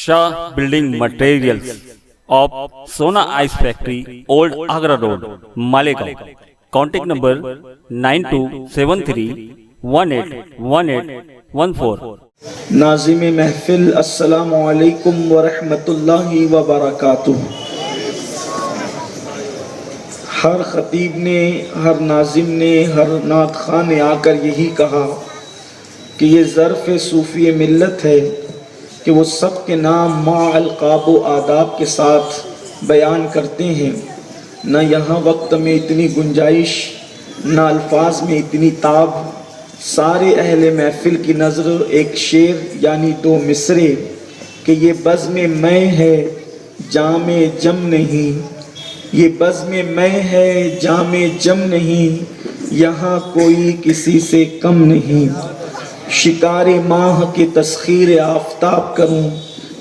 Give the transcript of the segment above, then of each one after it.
Shah Building Materials of Sona Ice Factory, Old Agra Road, Malegaon. Contact number 9273181814. ناظم محفل السلام علیکم ورحمۃ اللہ وبرکاتہ۔ ہر خطیب نے، ہر ناظم نے، ہر نعت خواں نے آ کر یہی کہا کہ یہ ظرف صوفی ملت ہے کہ وہ سب کے نام مع القاب و آداب کے ساتھ بیان کرتے ہیں۔ نہ یہاں وقت میں اتنی گنجائش، نہ الفاظ میں اتنی تاب۔ سارے اہل محفل کی نظر ایک شعر یعنی دو مصرے کہ یہ بزم میں ہے جام جم نہیں، یہ بزم میں ہے جام جم نہیں، یہاں کوئی کسی سے کم نہیں۔ شکار ماہ کے تسخیر آفتاب کروں،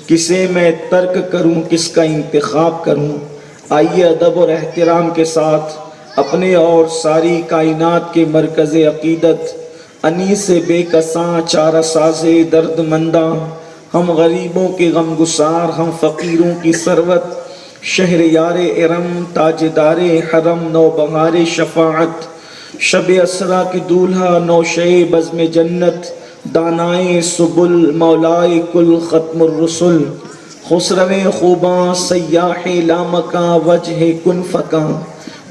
کسے میں ترک کروں، کس کا انتخاب کروں۔ آئیے ادب اور احترام کے ساتھ اپنے اور ساری کائنات کے مرکز عقیدت انیس بے کساں چارہ ساز درد منداں، ہم غریبوں کے غم گسار، ہم فقیروں کی ثروت، شہر یار ارم تاجدار حرم، نوبہار شفاعت، شب اسرا کے دولہا، نوشے بزم جنت، دانائے سبل، مولائے کل ختم الرسل، خسرو خوباں سیاح لامکاں، وجہ کن فکاں،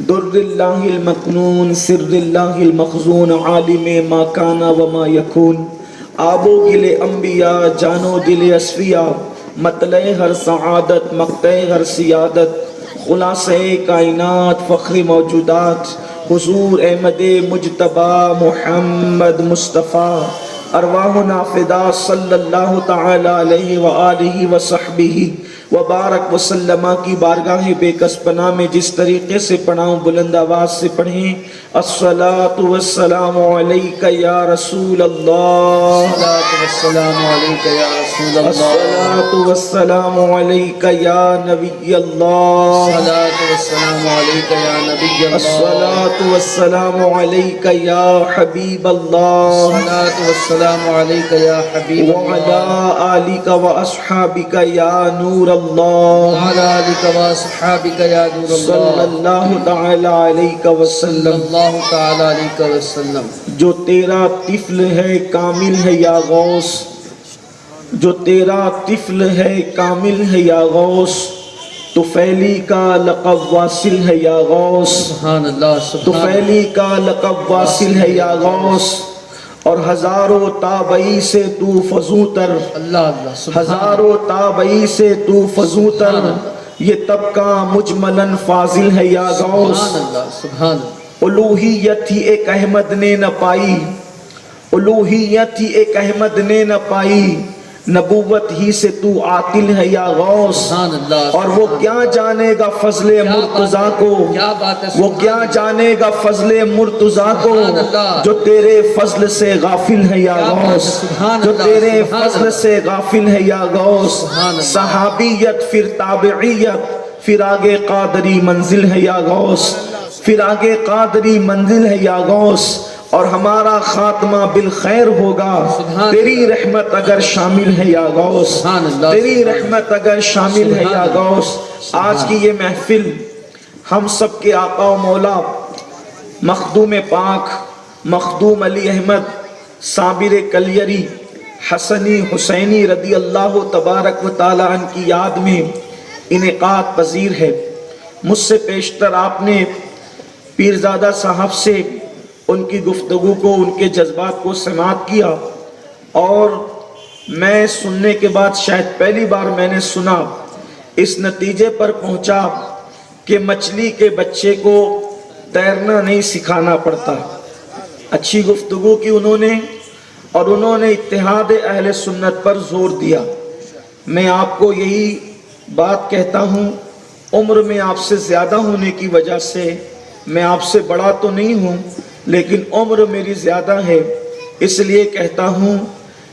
در اللہ المکنون، سر اللہ المخزون، عالم ما کان و ما یکون، آب و گل انبیاء، جان و دل اصفیاء، مطلع ہر سعادت، مقطع ہر سیادت، خلاصہ کائنات، فخر موجودات، حضور احمد مجتبی محمد مصطفیٰ، ارواحنا فدا صلی اللہ تعالی علیہ وآلہ وصحبہ وبارک وسلم کی بارگاہ بے کس پناہ میں جس طریقے سے پڑھاؤں بلند آواز سے پڑھیں۔ الصلاۃ والسلام علیک یا رسول اللہ، السلام علیکم یا رسول اللہ، الصلاۃ والسلام علیک یا نبی اللہ، السلام علیکم یا نبی اللہ، الصلاۃ والسلام علیک یا حبیب اللہ، السلام علیکم یا حبیب وعلی اللہ، آلک واصحابک یا نور اللہ، وعلی آلک واصحابک یا نور صلی اللہ، اللہ تعالی علیہ وسلم۔ اللہ تعالی علیہ وسلم۔ جو تیرا طفل ہے کامل ہے یا غوث، جو تیرا طفل ہے کامل ہے یا غوث، تو فیلی کا لقب واصل ہے یا غوث، سبحان اللہ، تو سبحان فیلی کا لقب واصل ہے یا غوث، اور ہزاروں تابعی سے تو فضو تر، اللہ، اللہ سبحان ہزاروں تابعی سے تو فضو تر، یہ طبقہ مجملاً فاضل ہے یا غوث۔ سبحان اللہ، سبحان اللہ، الوہیت ہی ایک احمد نے نہ پائی، الوہیت ہی ایک احمد نے نہ پائی، نبوت ہی سے تو عاطل ہے یا غوث۔ سبحان اللہ، اور وہ کیا جانے گا فضل مرتضیٰ کو، کیا بات ہے، وہ کیا جانے گا فضل مرتضیٰ کو، سبحان اللہ، جو تیرے فضل سے غافل ہے یا کیا بات ہے، غوث، سبحان جو اللہ، تیرے سبحان فضل اللہ، سے غافل ہے یا غوث۔ سبحان اللہ، صحابیت پھر تابعیت، پھر آگے قادری منزل ہے یا غوث، پھر آگے قادری منزل ہے یا غوث، اور ہمارا خاتمہ بالخیر ہوگا سبحان تیری رحمت اگر شامل ہے یا غوث، سبحان اللہ، تیری رحمت اگر شامل ہے یا غوث۔ آج کی یہ محفل ہم سب کے آقا و مولا مخدوم پاک مخدوم علی احمد صابر کلیری حسنی حسینی رضی اللہ تبارک و تعالی عنہ کی یاد میں انعقاد پذیر ہے۔ مجھ سے پیشتر آپ نے پیرزادہ صاحب سے ان کی گفتگو کو، ان کے جذبات کو سماعت کیا، اور میں سننے کے بعد شاید پہلی بار میں نے سنا، اس نتیجے پر پہنچا کہ مچھلی کے بچے کو تیرنا نہیں سکھانا پڑتا۔ اچھی گفتگو کی انہوں نے، اور انہوں نے اتحاد اہل سنت پر زور دیا۔ میں آپ کو یہی بات کہتا ہوں، عمر میں آپ سے زیادہ ہونے کی وجہ سے میں آپ سے بڑا تو نہیں ہوں، لیکن عمر میری زیادہ ہے، اس لیے کہتا ہوں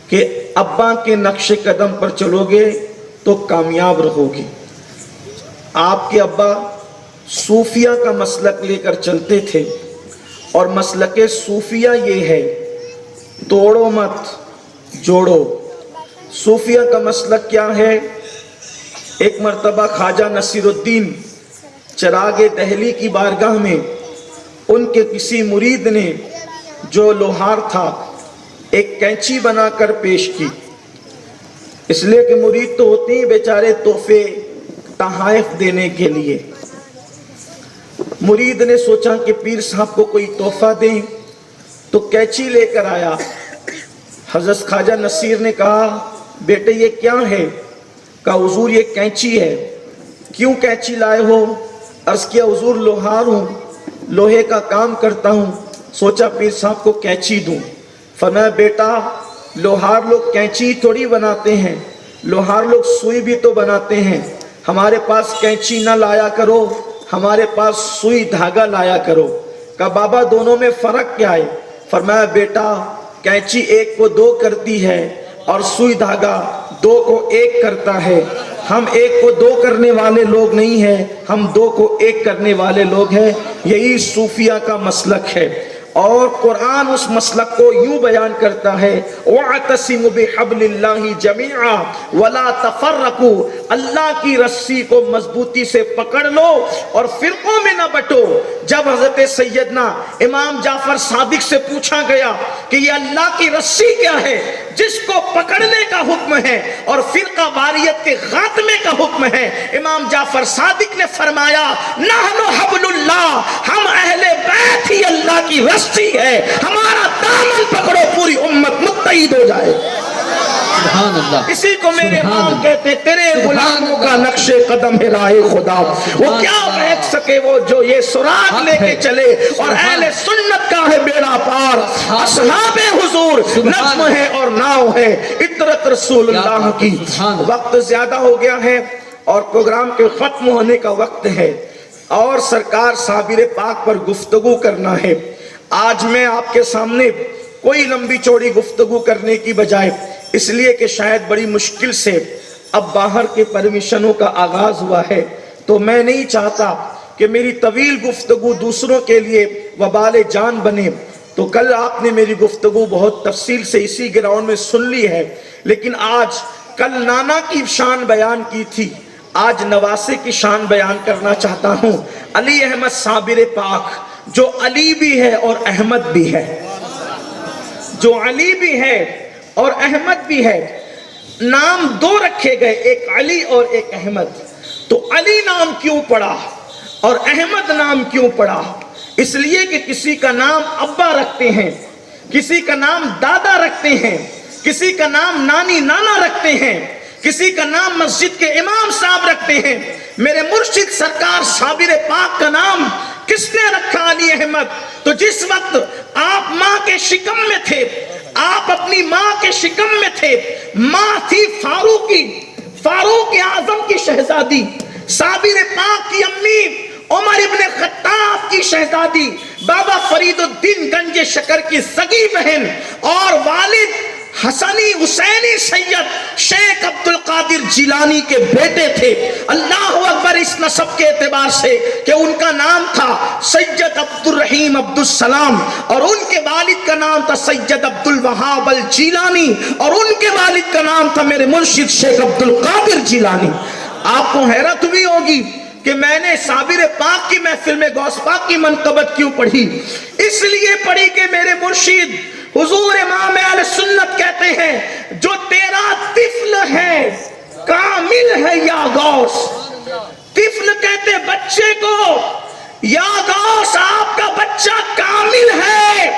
کہ ابا کے نقش قدم پر چلو گے تو کامیاب رہو گے۔ آپ کے ابا صوفیہ کا مسلک لے کر چلتے تھے، اور مسلک صوفیہ یہ ہے توڑو مت جوڑو۔ صوفیہ کا مسلک کیا ہے؟ ایک مرتبہ خواجہ نصیر الدین چراغ دہلی کی بارگاہ میں ان کے کسی مرید نے جو لوہار تھا ایک کینچی بنا کر پیش کی، اس لیے کہ مرید تو ہوتے ہیں بیچارے تحفے تحائف دینے کے لیے۔ مرید نے سوچا کہ پیر صاحب کو کوئی تحفہ دیں، تو کینچی لے کر آیا۔ حضرت خواجہ نصیر نے کہا بیٹے یہ کیا ہے؟ کہا حضور یہ کینچی ہے۔ کیوں کینچی لائے ہو؟ عرض کیا حضور لوہار ہوں، لوہے کا کام کرتا ہوں، سوچا پیر صاحب کو کینچی دوں۔ فرمایا بیٹا لوہار لوگ کینچی تھوڑی بناتے ہیں، لوہار لوگ سوئی بھی تو بناتے ہیں، ہمارے پاس کینچی نہ لایا کرو، ہمارے پاس سوئی دھاگا لایا کرو۔ کہا بابا دونوں میں فرق کیا ہے؟ فرمایا بیٹا کینچی ایک کو دو کرتی ہے اور سوئی دھاگا دو کو ایک کرتا ہے، ہم ایک کو دو کرنے والے لوگ نہیں ہیں، ہم دو کو ایک کرنے والے لوگ ہیں۔ یہی صوفیہ کا مسلک ہے، اور قرآن اس مسلک کو یوں بیان کرتا ہے وَاعْتَصِمُوا بِحَبْلِ اللَّهِ جَمِيعًا وَلَا تَفَرَّقُوا، اللہ کی رسی کو مضبوطی سے پکڑ لو اور فرقوں میں نہ بٹو۔ جب حضرت سیدنا امام جعفر صادق سے پوچھا گیا کہ یہ اللہ کی رسی کیا ہے جس کو پکڑنے کا حکم ہے اور فرقہ واریت کے خاتمے کا حکم ہے، امام جعفر صادق نے فرمایا نحن حبل اللہ، ہم اہل بیت ہی اللہ کی رسی ہے، ہمارا دامن پکڑو پوری امت متحد ہو جائے۔ سبحان اللہ، اسی کو میرے سبحان امام اللہ، کہتے ہیں تیرے غلاموں کا نقش قدم ہے راہ خدا، وہ کیا بہک سکے وہ جو یہ سراغ لے کے چلے، اور اہل سنت کا ہے بیڑا پار، اصحاب حضور نظم ہے اور ناؤ ہے اطرت رسول اللہ کی۔ وقت زیادہ ہو گیا ہے اور پروگرام کے ختم ہونے کا وقت ہے، اور سرکار صابر پاک پر گفتگو کرنا ہے۔ آج میں آپ کے سامنے کوئی لمبی چوڑی گفتگو کرنے کی بجائے، اس لیے کہ شاید بڑی مشکل سے اب باہر کے پرمیشنوں کا آغاز ہوا ہے، تو میں نہیں چاہتا کہ میری طویل گفتگو دوسروں کے لیے وبال جان بنے۔ تو کل آپ نے میری گفتگو بہت تفصیل سے اسی گراؤنڈ میں سن لی ہے، لیکن آج کل نانا کی شان بیان کی تھی، آج نواسے کی شان بیان کرنا چاہتا ہوں۔ علی احمد صابر پاک جو علی بھی ہے اور احمد بھی ہے، جو علی بھی ہے اور احمد بھی ہے، نام دو رکھے گئے، ایک علی اور ایک احمد۔ تو علی نام کیوں پڑا اور احمد نام کیوں پڑا؟ اس لیے کہ کسی کا نام ابا رکھتے ہیں، کسی کا نام دادا رکھتے ہیں، کسی کا نام نانی نانا رکھتے ہیں، کسی کا نام مسجد کے امام صاحب رکھتے ہیں۔ میرے مرشد سرکار صابر پاک کا نام کس نے رکھا؟ علی احمد۔ تو جس وقت آپ ماں کے شکم میں تھے، آپ اپنی ماں کے شکم میں تھے، ماں تھی فاروق اعظم کی شہزادی، صابر پاک کی امی عمر ابن خطاب کی شہزادی، بابا فرید الدین گنج شکر کی سگی بہن، اور والد حسنی حسینی سید شیخ عبد القادر جیلانی کے بیٹے تھے۔ اللہ اکبر، اس نسب کے اعتبار سے کہ ان کا نام تھا سید عبد الرحیم عبد السلام، اور ان کے والد کا نام تھا سید عبد الوہاب الجیلانی، اور ان کے والد کا نام تھا میرے مرشد شیخ عبد القادر جیلانی۔ آپ کو حیرت ہوئی ہوگی کہ میں نے صابر پاک کی محفل میں غوث پاک کی منقبت کیوں پڑھی؟ اس لیے پڑھی کہ میرے مرشد حضور امام اہل سنت کہتے ہیں جو تیرا طفل ہے کامل ہے یا غوث۔ طفل کہتے بچے کو، یا غوث آپ کا بچہ کامل ہے۔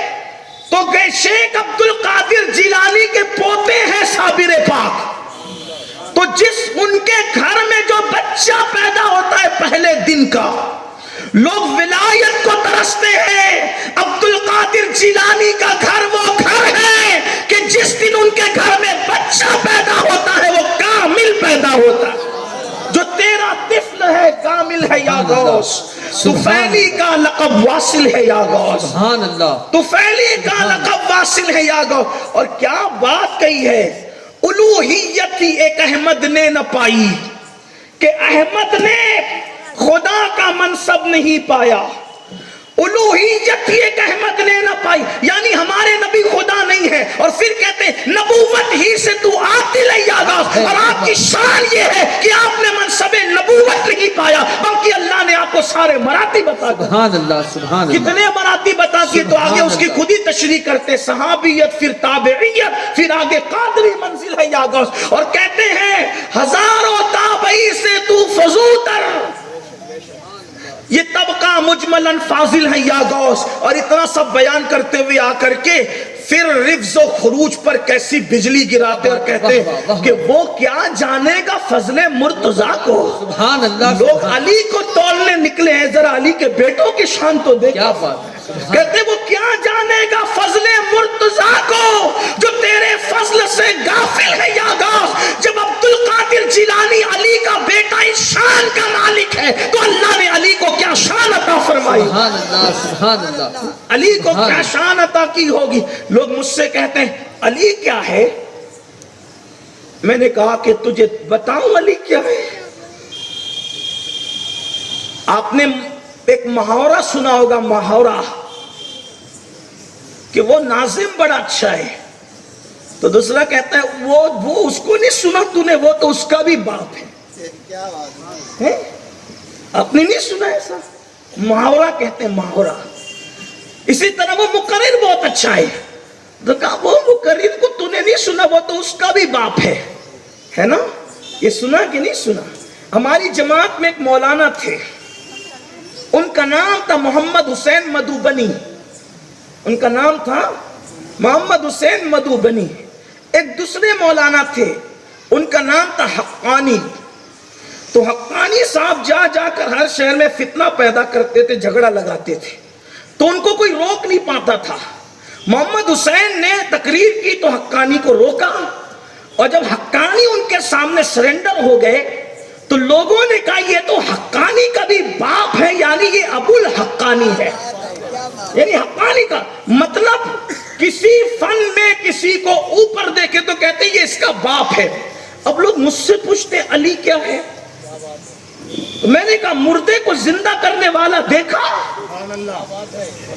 تو شیخ عبد القادر جیلانی کے پوتے ہیں صابر پاک، تو جس ان کے گھر میں جو بچہ پیدا ہوتا ہے پہلے دن کا، لوگ ولایت کو ترستے ہیں۔ عبد القادر جیلانی کا گھر وہ گھر ہے کہ جس دن ان کے گھر میں بچہ پیدا ہوتا ہے وہ کامل پیدا ہوتا ہے۔ جو تیرا طفل ہے کامل ہے یا غوث، طفیلی کا لقب واصل ہے یا غوث، سبحان اللہ، طفیلی کا لقب واصل ہے یا غوث۔ اور کیا بات کہی ہے، الوہیت ہی ایک احمد نے نہ پائی، کہ احمد نے خدا کا منصب نہیں پایا، الوہیت ہی ایک احمد نے نہ پائی، یعنی ہمارے نبی خدا نہیں ہے۔ اور پھر کہتے ہیں نبوت ہی سے تو عاطل ہے یا غوث، اور آپ کی شان یہ ہے کہ آپ نے منصب نہیں پایا بلکہ اللہ نے آپ کو سارے مراتب بتا دیا. سبحان اللہ سبحان اللہ. کتنے مراتب بتا دیے تو آگے اس کی خود ہی تشریح کرتے, صحابیت پھر تابعیت پھر آگے قادری منزل ہے یا غوث, اور کہتے ہیں ہزاروں تابعی سے تو فضوتر, یہ طبقہ مجملاً فاضل ہے یا غوث. اور اتنا سب بیان کرتے ہوئے آ کر کے پھر رفض و خروج پر کیسی بجلی گراتے اور کہتے کہ وہ کیا جانے گا فضل مرتضیٰ کو. سبحان اللہ. لوگ علی کو تولنے نکلے ہیں, ذرا علی کے بیٹوں کی شان تو دیکھ. کیا بات ہے. کہتے وہ کیا جانے گا فضل مرتضیٰ کو جو تیرے فضل سے غافل ہے یا غوث. جب عبد القادر جیلانی علی کا بیٹا اس شان کا مالک ہے تو اللہ نے علی کو کیا شان عطا فرمائی. سبحان اللہ سبحان اللہ. علی کو کیا شان عطا کی ہوگی. لوگ مجھ سے کہتے ہیں علی کیا ہے. میں نے کہا کہ تجھے بتاؤں علی کیا ہے. آپ نے ایک محاورہ سنا ہوگا, محاورہ کہ وہ ناظم بڑا اچھا ہے, تو دوسرا کہتا ہے وہ اس کو نہیں سنا تو نے, وہ تو اس کا بھی باپ ہے. آپ نے نہیں سنا ایسا محاورہ کہتے ہیں محاورہ. اسی طرح وہ مقرر بہت اچھا ہے, تو کہا وہ مقرر کو تو نے نہیں سنا, وہ تو اس کا بھی باپ ہے نا. یہ سنا کہ نہیں سنا. ہماری جماعت میں ایک مولانا تھے, ان کا نام تھا محمد حسین مدھوبنی. ان کا نام تھا محمد حسین مدھوبنی. ایک دوسرے مولانا تھے, ان کا نام تھا حقانی. تو حقانی صاحب جا جا کر ہر شہر میں فتنہ پیدا کرتے تھے, جھگڑا لگاتے تھے, تو ان کو کوئی روک نہیں پاتا تھا. محمد حسین نے تقریر کی تو حقانی کو روکا, اور جب حقانی ان کے سامنے سرنڈر ہو گئے تو لوگوں نے کہا یہ تو حقانی کا بھی باپ ہے, یعنی یہ ابو الحقانی ہے. یعنی حقانی کا مطلب کسی فن میں کسی کو اوپر دیکھے تو کہتے ہیں یہ اس کا باپ ہے. اب لوگ مجھ سے پوچھتے علی کیا ہے. میں نے کہا مردے کو زندہ کرنے والا دیکھا.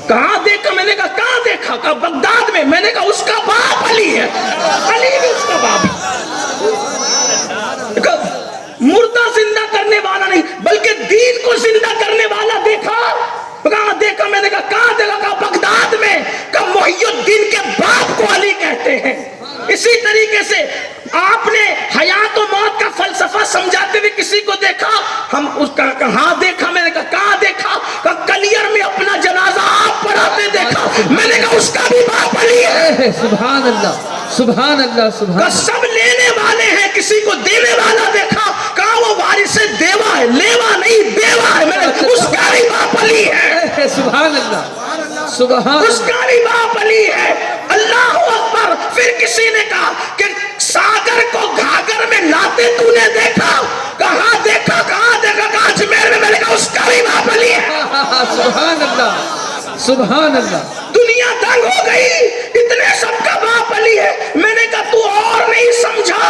کہاں دیکھا. میں نے کہا کہاں دیکھا. کہا بغداد میں. میں نے کہا اس کا باپ علی ہے. علی بھی اس کا باپ ہے. مردہ زندہ کرنے والا نہیں بلکہ دین کو زندہ کرنے والا دیکھا. کہاں دیکھا. میں نے کہا کہاں دیکھا. کہا بغداد میں. کہا محی الدین کے باپ کو علی کہتے ہیں. اسی طریقے سے آپ نے حیات و موت کا فلسفہ سمجھاتے ہوئے کسی کو دیکھا. ہم اس کا کہاں دیکھا. میں نے کہا کہاں دیکھا. کہا کلیئر میں اپنا جنازہ آپ پڑھاتے دیکھا. میں نے کہا اس کا بھی باپ علی ہے. سبحان اللہ سبحان اللہ سبحان. کہا سب لینے والے ہیں, کسی کو دینے والا دیکھا. کہا وہ وارث دیوا ہے, لیوا نہیں دیوا ہے. میں نے کہا اس کا بھی باپ علی ہے. سبحان اللہ سبحان. اس کا بھی باپ علی ہے. اللہ اکبر. پھر کسی نے کہا کہ ساگر کو گھاگر میں لاتے تو نے دیکھا. کہاں دیکھا. کہاں دیکھا. کہا اجمیر میں. میں نے کہا اس کا بھی باپ علی ہے. سبحان اللہ سبحان اللہ. دنیا دنگ ہو گئی, اتنے سب کا باپ علی ہے. میں نے کہا تو اور نہیں سمجھا.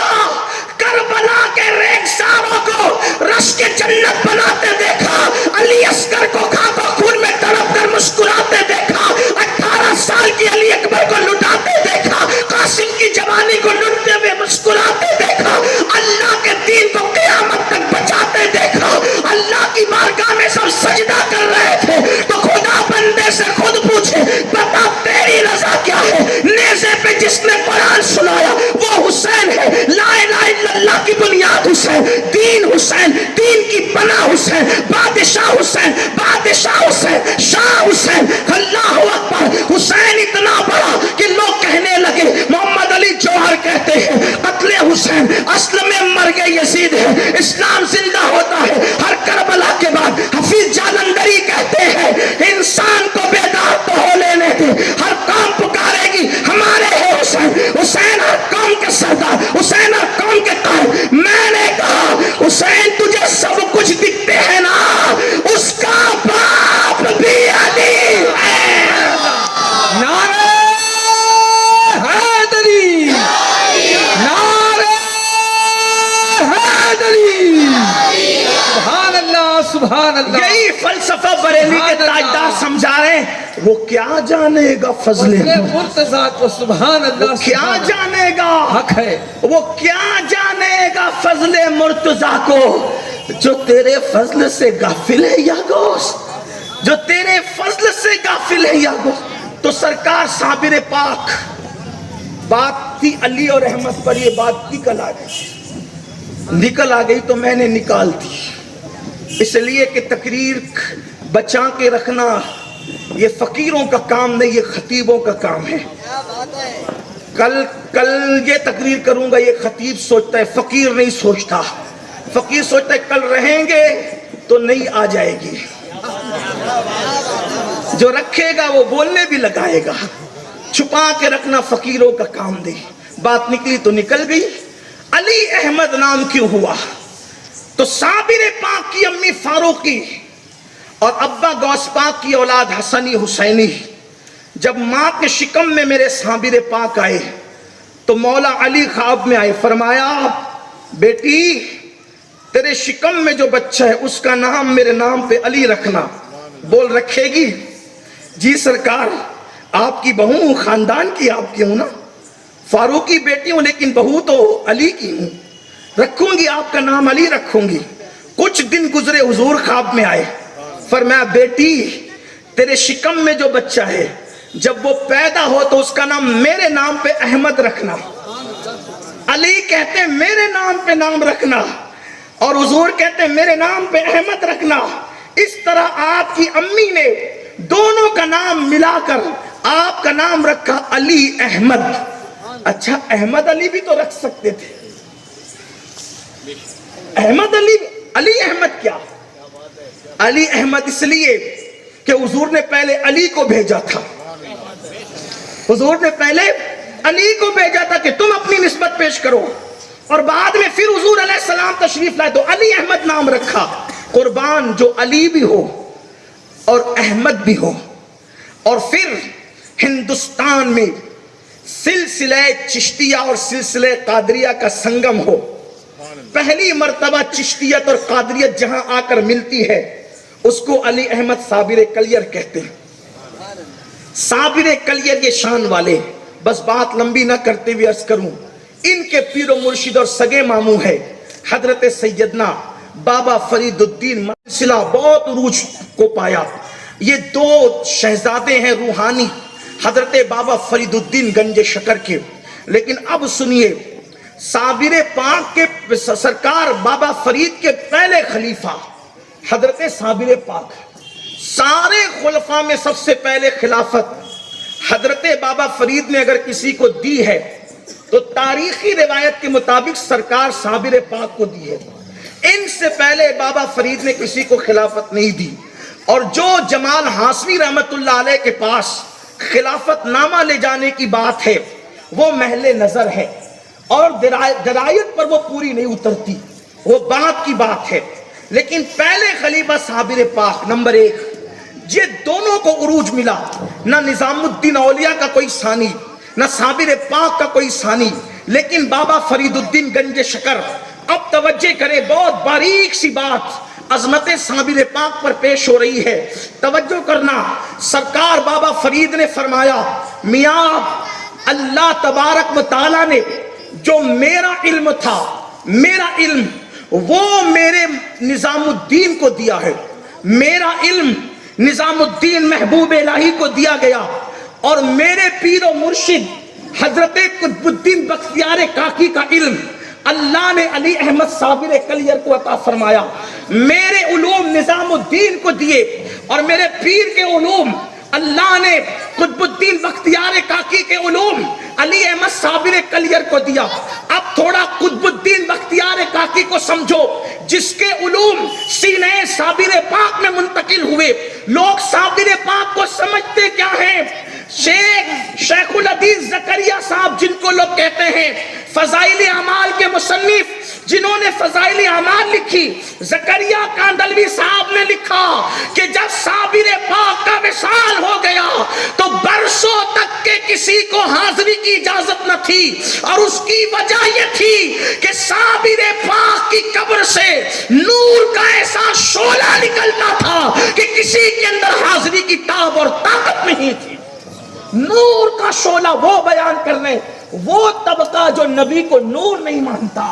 کربلا کے ریگزاروں کو رش کے جنت بناتے دیکھا. علی اصغر کو خاک و خون میں تڑپ کر مسکراتے دیکھا. 18 سال کی علی اکبر کو لٹاتے دیکھا. قاسم کی جوانی کو لٹتے ہوئے مسکراتے دیکھا. اللہ کے دین کو قیامت تک بچاتے دیکھا. اللہ کی بارگاہ میں سب سجدہ کر رہے تھے تو خدا بندے سے خود پوچھے بتا تیری رضا کیا ہے. نیزے پہ جس نے قرآن سنایا وہ حسین ہے. لا الہ الا اللہ کی بنیاد حسین, دین حسین, دین کی پناہ حسین, بادشاہ حسین, بادشاہ حسین, شاہ حسین. اللہ اکبر. حسین اتنا بڑا کہ لوگ کہنے لگے محمد علی جوہر کہتے ہیں قتل حسین اصل میں مرگ یزید ہے, اسلام زندہ ہوتا ہے ہر کربلا کے بعد. حفیظ جالندری کہتے ہیں انسان کو بیدار تو ہو لینے دے, ہر قوم پکارے گی ہمارے ہے حسین. حسین ہر قوم کے سردار, حسین ہر قوم کے قائد. میں نے کہا حسین تجھے سب کچھ دکھتے ہیں نا, اس کا باپ بھی علی ہے. نعرہ حیدری, نعرہ حیدری. سبحان اللہ سبحان اللہ. یہی فلسفہ بریلی کے تاجدار سمجھا رہے ہیں. وہ کیا جانے گا فضل مرتضیٰ کو. سبحان اللہ. کیا جانے گا. حق ہے. وہ کیا جانے گا فضل مرتضیٰ کو. جو تیرے فضل سے غافل ہے یا غوث، جو تیرے فضل سے غافل ہے یا غوث. تو سرکار صابر پاک، بات تھی علی اور احمد پر، یہ بات نکل آ گئی تو میں نے نکال دی، اس لیے کہ تقریر بچا کے رکھنا یہ فقیروں کا کام نہیں، یہ خطیبوں کا کام ہے. کل یہ تقریر کروں گا، یہ خطیب سوچتا ہے، فقیر نہیں سوچتا. فقیر سوچتا ہے کل رہیں گے تو نہیں آ جائے گی، جو رکھے گا وہ بولنے بھی لگائے گا. چھپا کے رکھنا فقیروں کا کام نہیں. بات نکلی تو نکل گئی. علی احمد نام کیوں ہوا؟ تو صابر پاک کی امی فاروقی اور ابا غوث پاک کی اولاد حسنی حسینی جب ماں کے شکم میں میرے صابر پاک آئے تو مولا علی خواب میں آئے، فرمایا بیٹی تیرے شکم میں جو بچہ ہے اس کا نام میرے نام پہ علی رکھنا. بول رکھے گی؟ جی سرکار، آپ کی بہو ہوں، خاندان کی آپ کی ہوں نا، فاروقی بیٹی ہوں لیکن بہو تو علی کی ہوں، رکھوں گی، آپ کا نام علی رکھوں گی. کچھ دن گزرے، حضور خواب میں آئے، فرمایا بیٹی تیرے شکم میں جو بچہ ہے جب وہ پیدا ہو تو اس کا نام میرے نام پہ احمد رکھنا. علی کہتے ہیں میرے نام پہ نام رکھنا اور حضور کہتے ہیں میرے نام پہ احمد رکھنا. اس طرح آپ کی امی نے دونوں کا نام ملا کر آپ کا نام رکھا علی احمد. اچھا احمد علی بھی تو رکھ سکتے تھے. احمد علی، علی احمد کیا؟ علی احمد اس لیے کہ حضور نے پہلے علی کو بھیجا تھا، حضور نے پہلے علی کو بھیجا تھا کہ تم اپنی نسبت پیش کرو، اور بعد میں پھر حضور علیہ السلام تشریف لائے تو علی احمد نام رکھا. قربان جو علی بھی ہو اور احمد بھی ہو، اور پھر ہندوستان میں سلسلہ چشتیہ اور سلسلہ قادریہ کا سنگم ہو. پہلی مرتبہ چشتیت اور قادریت جہاں آ کر ملتی ہے اس کو علی احمد صابر کلیر کہتے ہیں. صابر کلیر یہ شان والے. بس بات لمبی نہ کرتے ہوئے عرض کروں، ان کے پیر و مرشد اور سگے ماموں ہے حضرت سیدنا بابا فرید الدین. سلسلہ بہت عروج کو پایا. یہ دو شہزادے ہیں روحانی حضرت بابا فرید الدین گنج شکر کے. لیکن اب سنیے، صابر پاک کے سرکار بابا فرید کے پہلے خلیفہ حضرت صابر پاک، سارے خلفاء میں سب سے پہلے خلافت حضرت بابا فرید نے اگر کسی کو دی ہے تو تاریخی روایت کے مطابق سرکار صابر پاک کو دی ہے. ان سے پہلے بابا فرید نے کسی کو خلافت نہیں دی. اور جو جمال ہاشمی رحمت اللہ علیہ کے پاس خلافت نامہ لے جانے کی بات ہے وہ محل نظر ہے اور درایت پر وہ پوری نہیں اترتی، وہ بات کی بات ہے. لیکن پہلے خلیفہ صابر پاک نمبر 1. یہ دونوں کو عروج ملا. نہ نظام الدین اولیاء کا کوئی ثانی، نہ صابر پاک کا کوئی ثانی، لیکن بابا فرید الدین گنج شکر. اب توجہ کرے، بہت باریک سی بات عظمت صابر پاک پر پیش ہو رہی ہے، توجہ کرنا. سرکار بابا فرید نے فرمایا میاں اللہ تبارک و تعالی نے جو میرا علم تھا، میرا علم وہ میرے نظام الدین کو دیا ہے. میرا علم نظام الدین محبوب الہی کو دیا گیا، اور میرے پیر و مرشد حضرت قطب الدین بختیار کاکی کا علم اللہ نے علی احمد صابر کلیر کو عطا فرمایا. میرے علوم نظام الدین کو دیے اور میرے پیر کے علوم اللہ نے قطب الدین بختیار کاکی کے علوم علی احمد صابر کلیر کو دیا. اب تھوڑا قطب الدین بختیار کاکی کو سمجھو، جس کے علوم سینہ صابر پاک میں منتقل ہوئے. لوگ صابر پاک کو سمجھتے کیا ہیں؟ شیخ الحدیث زکریا صاحب جن کو لوگ کہتے ہیں فضائل اعمال کے مصنف، جنہوں نے فضائل اعمال لکھی، زکریا کاندلوی صاحب نے لکھا کہ جب صابر پاک کا وصال ہو گیا تو برسوں تک کے کسی کو حاضری کی اجازت نہ تھی، اور اس کی وجہ یہ تھی کہ صابر پاک کی قبر سے نور کا ایسا شعلہ نکلتا تھا کہ کسی کے اندر حاضری کی تاب اور طاقت نہیں تھی. نور کا شعلہ وہ بیان کرنے وہ طبقہ جو نبی کو نور نہیں مانتا.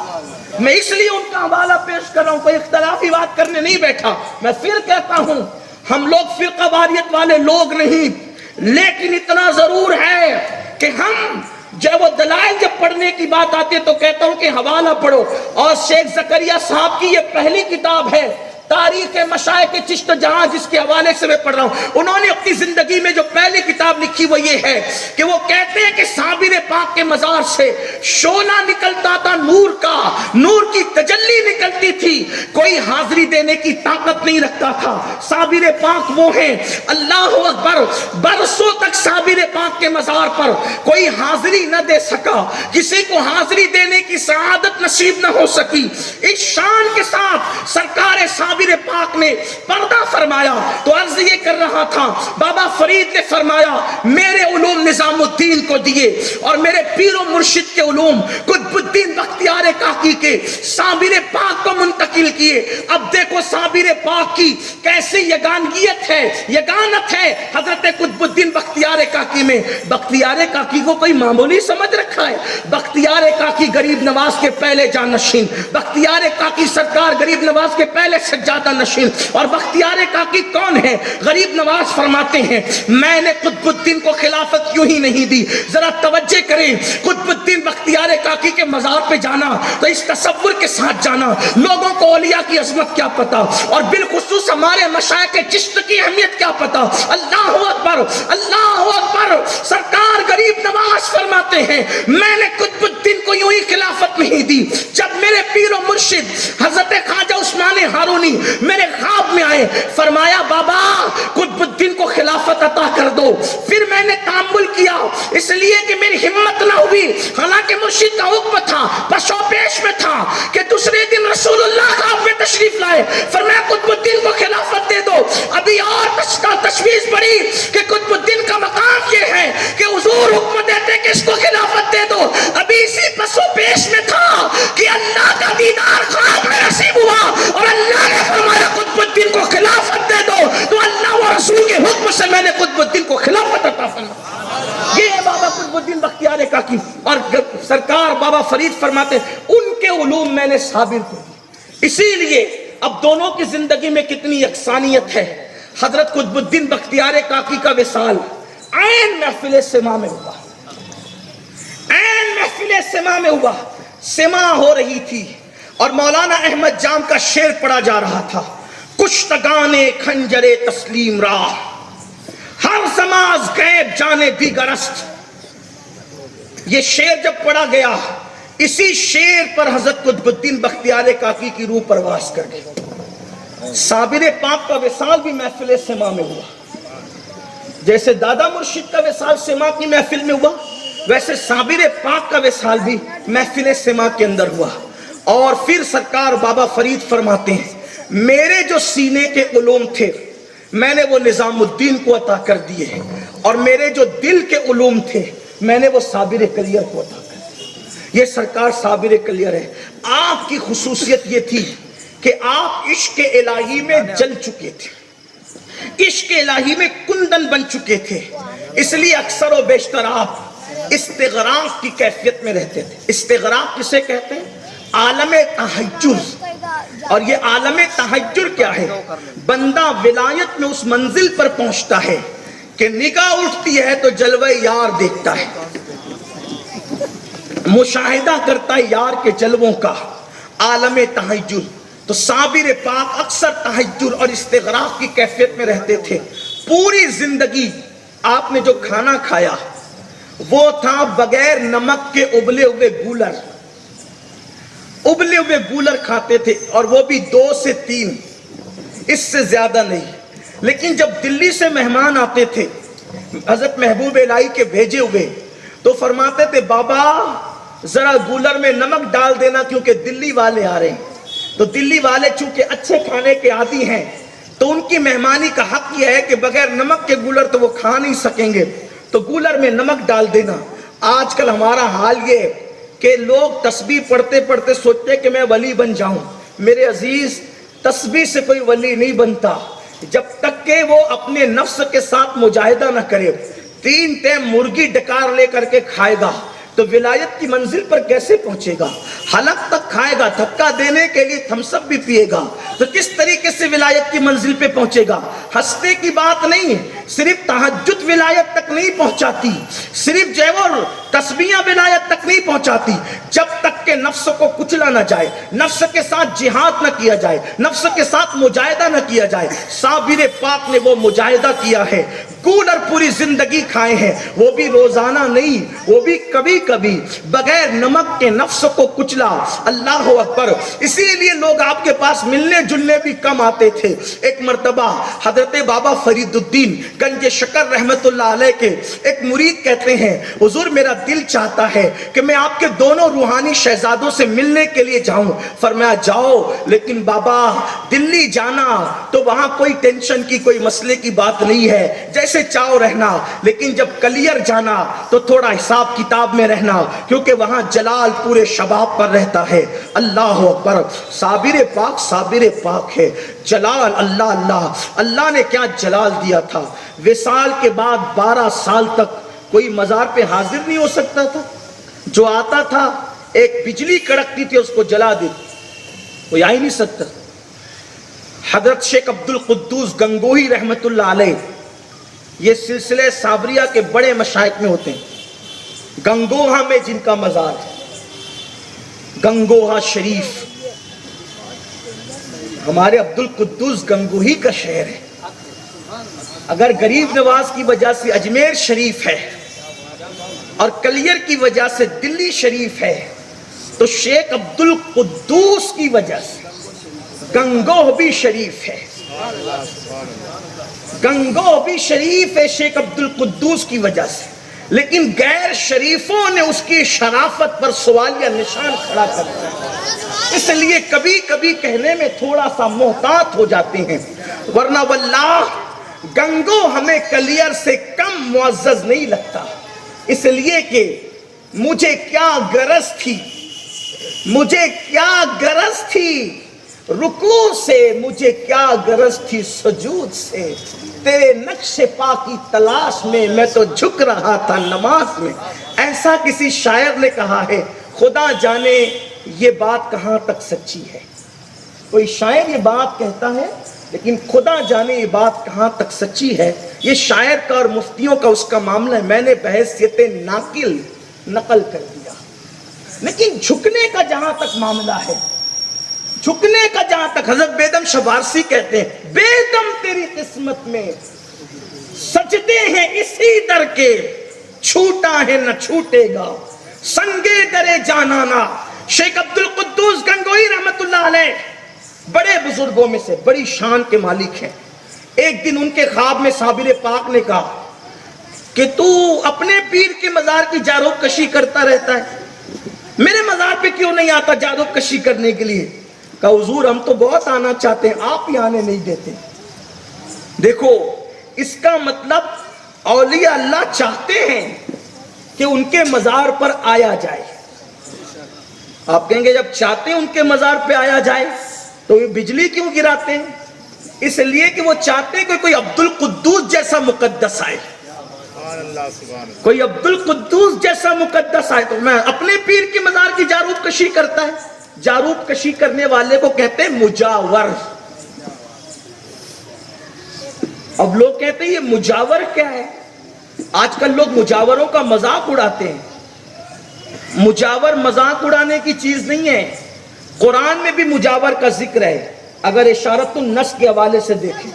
میں اس لیے ان کا حوالہ پیش کر رہا ہوں, کوئی اختلافی بات کرنے نہیں بیٹھا. میں پھر کہتا ہوں, ہم لوگ فرقہ واریت والے لوگ نہیں, لیکن اتنا ضرور ہے کہ ہم جب وہ دلائل جب پڑھنے کی بات آتی ہے تو کہتا ہوں کہ حوالہ پڑھو. اور شیخ زکریا صاحب کی یہ پہلی کتاب ہے تاریخ مشائخ چشت جہاں, جس کے حوالے سے میں پڑھ رہا ہوں. انہوں نے اپنی زندگی میں جو پہلی کتاب لکھی وہ یہ ہے کہ وہ کہتے ہیں کہ صابر پاک کے مزار سے شعلہ نکلتا تھا نور کا, نور کی تجلی نکلتی تھی, کوئی حاضری دینے کی طاقت نہیں رکھتا تھا. صابر پاک وہ ہیں, اللہ اکبر, برسوں تک صابر پاک کے مزار پر کوئی حاضری نہ دے سکا, کسی کو حاضری دینے کی سعادت نصیب نہ ہو سکی. اس شان کے ساتھ سرکار صابر پاک نے پردہ فرمایا. تو عرض یہ کر رہا تھا, بابا فرید نے فرمایا میرے علوم نظام الدین کو دیے اور میرے پیر و مرشد کے علوم قطب الدین بختیار کاکی کے صابر پاک کو منتقل کیے. اب دیکھو صابر پاک کی کیسی یگانگیت ہے, یگانت ہے حضرت قطب الدین بختیار کاکی میں. بختیار کاکی کو کوئی معمولی سمجھ رکھا ہے؟ بختیار کاکی غریب نواز کے پہلے جانشین, بختیار کاکی سرکار غریب نواز کے پہلے سجادہ نشین. اور بختیار کاکی کون ہے؟ غریب نواز فرماتے ہیں میں نے قطب الدین کو خلافت کیوں ہی نہیں دی. ذرا توجہ کریں, قطب الدین بختیار کاکی کے مزار پہ جانا تو اس تصور کے ساتھ جانا, لوگوں کو اولیاء کی عظمت کیا پتا, اور بالخصوص ہمارے مشائخ چشت کی اہمیت کیا پتا. اللہ اکبر, اللہ اکبر. سرکار غریب نواز فرماتے ہیں میں نے قطب الدین کو یوں ہی خلافت نہیں دی. جب میرے پیر و مرشد حضرت خواجہ عثمان ہارونی میرے خواب میں آئے, فرمایا بابا قطب الدین کو خلافت عطا کر دو. پھر میں نے تأمل کیا, اس لیے کہ میری ہمت نہ ہوئی, حالانکہ مرشد کا حکم تھا, پشو پیش میں تھا کہ دوسرے دن رسول اللہ خواب میں تشریف لائے, فرمایا قطب الدین کو خلافت دے دو. ابھی اور تشویش بڑھی کہ قطب الدین کا مقام یہ ہے کہ حضور حکم دیتے کہ اس کو خلافت دے دو. ابھی اسی پسو پیش میں تھا کہ اللہ کا دیدار خواب میں نصیب ہوا اور اللہ نے فرمایا قطب الدین کو خلافت دے دو. تو اللہ و رسول کے حکم سے میں نے قطب الدین کو خلافت عطا فرمائی. یہ ہے بابا قطب الدین بختیار کاکی. اور سرکار بابا فرید فرماتے ان کے علوم میں نے صابر کو دی. اسی لیے اب دونوں کی زندگی میں کتنی یکسانیت ہے. حضرت قطب الدین بختیار کاکی کا وصال عین محفل سما میں ہوا, عین محفل سما میں ہوا. سما ہو رہی تھی اور مولانا احمد جام کا شعر پڑھا جا رہا تھا, کشتگانے کھنجرے تسلیم راہ ہر سماز غیب جانے دیگر است. یہ شعر جب پڑھا گیا, اسی شعر پر حضرت قطب الدین بختیار کاکی کی روح پرواز کر گئی. صابر پاک کا وصال بھی محفل سما میں ہوا. جیسے دادا مرشد کا وصال سما کی محفل میں ہوا, ویسے صابر پاک کا وصال بھی محفل سما کے اندر ہوا. اور پھر سرکار بابا فرید فرماتے ہیں میرے جو سینے کے علوم تھے میں نے وہ نظام الدین کو عطا کر دیے, اور میرے جو دل کے علوم تھے میں نے وہ صابر کلیر کو عطا کر دیے. یہ سرکار صابر کلیر ہے. آپ کی خصوصیت یہ تھی کہ آپ عشق الہی میں جل چکے تھے, عشق الہی میں کندن بن چکے تھے. اس لیے اکثر و بیشتر آپ استغراق کی کیفیت میں رہتے تھے. استغراق کسے کہتے ہیں؟ عالم تحجر. اور یہ عالم تحجر کیا ہے؟ بندہ ولایت میں اس منزل پر پہنچتا ہے کہ نگاہ اٹھتی ہے تو جلوہ یار دیکھتا ہے, مشاہدہ کرتا ہے یار کے جلووں کا. عالم تحجر. تو صابر پاک اکثر تحجر اور استغراق کی کیفیت میں رہتے تھے. پوری زندگی آپ نے جو کھانا کھایا وہ تھا بغیر نمک کے ابلے ہوئے گولر, ابلے ہوئے گولر کھاتے تھے, اور وہ بھی 2 سے 3, اس سے زیادہ نہیں. لیکن جب دلی سے مہمان آتے تھے حضرت محبوب الہی کے بھیجے ہوئے, تو فرماتے تھے بابا ذرا گولر میں نمک ڈال دینا کیونکہ دلی والے آ رہے ہیں. تو دلی والے چونکہ اچھے کھانے کے عادی ہیں تو ان کی مہمانی کا حق یہ ہے کہ بغیر نمک کے گولر تو وہ کھا نہیں سکیں گے, تو گولر میں نمک ڈال دینا. آج کل ہمارا حال یہ ہے کہ لوگ تسبیح پڑھتے پڑھتے سوچتے کہ میں ولی بن جاؤں. میرے عزیز, تسبیح سے کوئی ولی نہیں بنتا جب تک کہ وہ اپنے نفس کے ساتھ مجاہدہ نہ کرے. 3 ٹائم مرغی ڈکار لے کر کے کھائے گا تو ولایت کی منزل پر کیسے پہنچے گا؟ حلق تک کھائے گا، دھکا دینے کے لیے تھمس اپ بھی پیے گا، تو کس طریقے سے ولایت کی منزل پہ پہنچے گا؟ ہنسنے کی بات نہیں ہے، صرف تہجد ولایت تک نہیں پہنچاتی، صرف جو ہے وہ تسبیحاں ولایت تک نہیں پہنچاتی، جب تک کہ نفس کو کچلا نہ جائے، نفس کے ساتھ جہاد نہ کیا جائے، نفس کے ساتھ مجاہدہ نہ کیا جائے۔ صابر پاک نے وہ مجاہدہ کیا ہے، کولر پوری زندگی کھائے ہیں، وہ بھی روزانہ نہیں، وہ بھی کبھی کبھی، بغیر نمک کے نفس کو کچلا۔ اللہ اکبر۔ اسی لیے لوگ آپ کے پاس ملنے جلنے بھی کم آتے تھے۔ ایک مرتبہ حضرت بابا فرید الدین گنج شکر رحمت اللہ علیہ کے ایک مرید کہتے ہیں، حضور میرا دل چاہتا ہے کہ میں آپ کے دونوں روحانی شہزادوں سے ملنے کے لیے جاؤں۔ فرمایا جاؤ، لیکن بابا دلی جانا تو وہاں کوئی ٹینشن کی، کوئی مسئلے کی بات نہیں ہے، جیسے چاہو رہنا، لیکن جب کلیر جانا تو تھوڑا حساب کتاب میں رہنا، کیونکہ وہاں جلال پورے شباب پر رہتا ہے۔ اللہ اکبر۔ صابر پاک ہے، جلال اللہ اللہ۔ اللہ نے کیا جلال دیا تھا، وصال کے بعد 12 سال تک کوئی مزار پہ حاضر نہیں ہو سکتا تھا، جو آتا تھا ایک بجلی کڑکتی تھی اس کو جلا دیتی، کوئی آ ہی نہیں سکتا۔ حضرت شیخ عبد القدوس گنگوہی رحمت اللہ علیہ، یہ سلسلے صابریہ کے بڑے مشائخ میں ہوتے ہیں، گنگوہا میں جن کا مزار ہے، گنگوہا شریف ہمارے عبد القدوس گنگوہی کا شہر ہے۔ اگر غریب نواز کی وجہ سے اجمیر شریف ہے اور کلیر کی وجہ سے دلی شریف ہے، تو شیخ عبد القدوس کی وجہ سے گنگوہ بھی شریف ہے، گنگوہ بھی شریف ہے شیخ عبد القدوس کی وجہ سے۔ لیکن غیر شریفوں نے اس کی شرافت پر سوالیہ نشان کھڑا کر دیا، اس لیے کبھی کبھی کہنے میں تھوڑا سا محتاط ہو جاتے ہیں، ورنہ واللہ گنگو ہمیں کلیر سے کم معزز نہیں لگتا، اس لیے کہ مجھے کیا غرض تھی رکوع سے، مجھے کیا غرض تھی سجود سے، تیرے نقش پا کی تلاش میں تو جھک رہا تھا نماز میں۔ ایسا کسی شاعر نے کہا ہے، خدا جانے یہ بات کہاں تک سچی ہے۔ کوئی شاعر یہ بات کہتا ہے، لیکن خدا جانے یہ بات کہاں تک سچی ہے۔ یہ شاعر کا اور مفتیوں کا اس کا معاملہ ہے، میں نے بحیثیت ناقل نقل کر دیا۔ لیکن جھکنے کا جہاں تک معاملہ ہے، جھکنے کا جہاں تک، حضرت بیدم شبارسی کہتے ہیں، بیدم تیری قسمت میں سجدے ہیں اسی در کے، چھوٹا ہے نہ چھوٹے گا سنگے درے جانانا۔ شیخ عبد القدوس گنگوہی رحمت اللہ علیہ بڑے بزرگوں میں سے بڑی شان کے مالک ہیں۔ ایک دن ان کے خواب میں صابر پاک نے کہا کہ تو اپنے پیر کے مزار کی جاروب کشی کرتا رہتا ہے، میرے مزار پہ کیوں نہیں آتا جاروب کشی کرنے کے لیے؟ کہا حضور ہم تو بہت آنا چاہتے ہیں، آپ ہی آنے نہیں دیتے۔ دیکھو اس کا مطلب اولیاء اللہ چاہتے ہیں کہ ان کے مزار پر آیا جائے۔ آپ کہیں گے جب چاہتے ہیں ان کے مزار پہ آیا جائے تو یہ بجلی کیوں گراتے ہیں؟ اس لیے کہ وہ چاہتے ہیں کہ کوئی عبد القدوس جیسا مقدس آئے، کوئی عبد القدوس جیسا مقدس آئے۔ تو میں اپنے پیر کی مزار کی جاروب کشی کرتا ہے، جاروب کشی کرنے والے کو کہتے ہیں مجاور۔ اب لوگ کہتے ہیں یہ مجاور کیا ہے؟ آج کل لوگ مجاوروں کا مذاق اڑاتے ہیں۔ مجاور مذاق اڑانے کی چیز نہیں ہے، قرآن میں بھی مجاور کا ذکر ہے۔ اگر اشارت النص کے حوالے سے دیکھیں،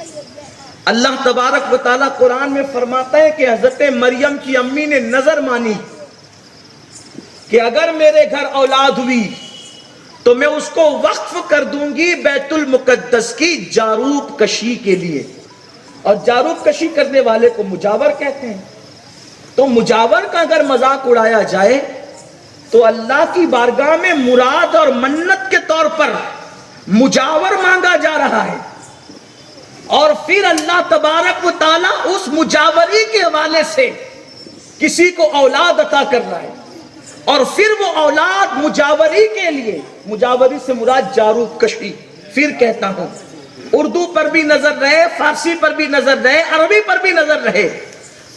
اللہ تبارک و تعالیٰ قرآن میں فرماتا ہے کہ حضرت مریم کی امی نے نظر مانی کہ اگر میرے گھر اولاد ہوئی تو میں اس کو وقف کر دوں گی بیت المقدس کی جاروب کشی کے لیے، اور جاروب کشی کرنے والے کو مجاور کہتے ہیں۔ تو مجاور کا اگر مذاق اڑایا جائے تو اللہ کی بارگاہ میں مراد اور منت کے طور پر مجاور مانگا جا رہا ہے، اور پھر اللہ تبارک و تعالیٰ اس مجاوری کے حوالے سے کسی کو اولاد عطا کر رہا ہے، اور پھر وہ اولاد مجاوری کے لیے، مجاوری سے مراد جاروب کشی۔ پھر کہتا ہوں اردو پر بھی نظر رہے، فارسی پر بھی نظر رہے، عربی پر بھی نظر رہے،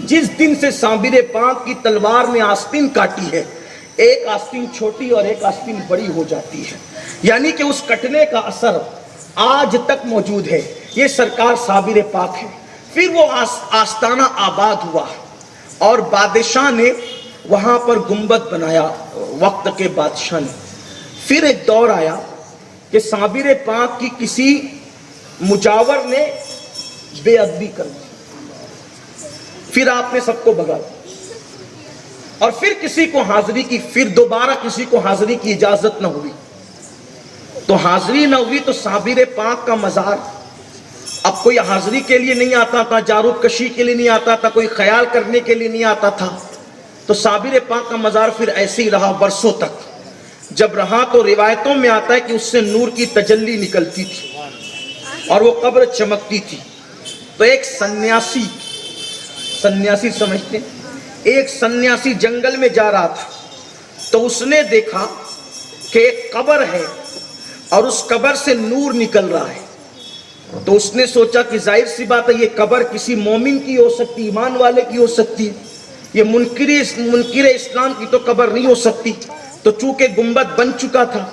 جس دن سے صابر پاک کی تلوار نے آستین کاٹی ہے، ایک آستین چھوٹی اور ایک آستین بڑی ہو جاتی ہے، یعنی کہ اس کٹنے کا اثر آج تک موجود ہے۔ یہ سرکار صابر پاک ہے۔ پھر وہ آستانہ آباد ہوا اور بادشاہ نے وہاں پر گنبد بنایا، وقت کے بادشاہ نے۔ پھر ایک دور آیا کہ صابر پاک کی کسی مجاور نے بے ادبی کر دی، پھر آپ نے سب کو بھگا دیا، اور پھر کسی کو حاضری کی، پھر دوبارہ کسی کو حاضری کی اجازت نہ ہوئی، تو حاضری نہ ہوئی تو صابر پاک کا مزار، اب کوئی حاضری کے لیے نہیں آتا تھا، جاروب کشی کے لیے نہیں آتا تھا، کوئی خیال کرنے کے لیے نہیں آتا تھا، تو صابر پاک کا مزار پھر ایسے ہی رہا برسوں تک۔ جب رہا تو روایتوں میں آتا ہے کہ اس سے نور کی تجلی نکلتی تھی اور وہ قبر چمکتی تھی۔ تو ایک سنیاسی سمجھتے ہیں، ایک سنیاسی جنگل میں جا رہا تھا، تو اس نے دیکھا کہ ایک قبر ہے اور اس قبر سے نور نکل رہا ہے، تو اس نے سوچا کہ ظاہر سی بات ہے یہ قبر کسی مومن کی ہو سکتی، ایمان والے کی ہو سکتی ہے، یہ منکر اسلام کی تو قبر نہیں ہو سکتی۔ تو چونکہ گنبد بن چکا تھا،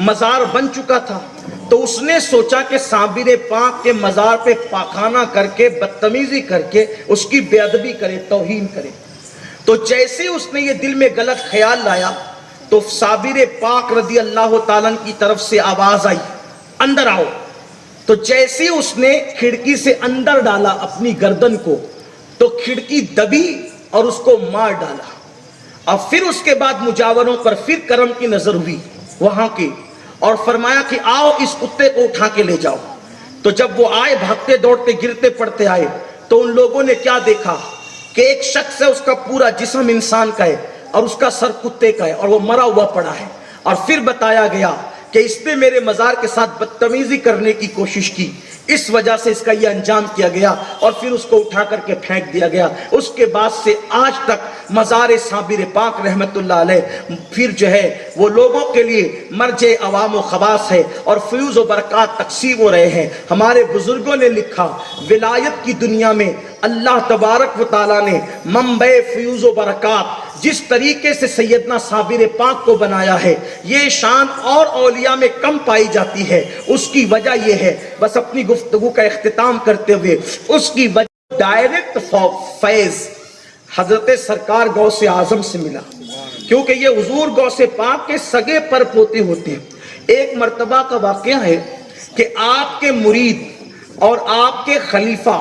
مزار بن چکا تھا، تو اس نے سوچا کہ صابر پاک کے مزار پہ پاخانہ کر کے، بدتمیزی کر کے اس کی بے ادبی کرے، توہین کرے۔ تو جیسے اس نے یہ دل میں غلط خیال لایا تو صابر پاک رضی اللہ تعالیٰ کی طرف سے آواز آئی، اندر آؤ۔ تو جیسے اس نے کھڑکی سے اندر ڈالا اپنی گردن کو، تو کھڑکی دبی اور اس کو مار ڈالا۔ اور پھر اس کے بعد مجاوروں پر پھر کرم کی نظر ہوئی وہاں کی، اور فرمایا کہ آؤ اس کتے کو اٹھا کے لے جاؤ۔ تو جب وہ آئے، بھاگتے دوڑتے گرتے پڑتے آئے، تو ان لوگوں نے کیا دیکھا کہ ایک شخص ہے، اس کا پورا جسم انسان کا ہے اور اس کا سر کتے کا ہے اور وہ مرا ہوا پڑا ہے۔ اور پھر بتایا گیا کہ اس نے میرے مزار کے ساتھ بدتمیزی کرنے کی کوشش کی، اس وجہ سے اس کا یہ انجام کیا گیا، اور پھر اس کو اٹھا کر کے پھینک دیا گیا۔ اس کے بعد سے آج تک مزار صابر پاک رحمت اللہ علیہ پھر جو ہے وہ لوگوں کے لیے مرجع عوام و خواص ہے، اور فیوز و برکات تقسیم ہو رہے ہیں۔ ہمارے بزرگوں نے لکھا، ولایت کی دنیا میں اللہ تبارک و تعالیٰ نے منبع فیوز و برکات جس طریقے سے سیدنا صابر پاک کو بنایا ہے، یہ شان اور اولیاء میں کم پائی جاتی ہے۔ اس کی وجہ یہ ہے، بس اپنی گفتگو کا اختتام کرتے ہوئے، اس کی وجہ ڈائریکٹ فیض حضرت سرکار غوث اعظم سے ملا، کیونکہ یہ حضور غوث پاک کے سگے پر پوتے ہوتے ہیں۔ ایک مرتبہ کا واقعہ ہے کہ آپ کے مرید اور آپ کے خلیفہ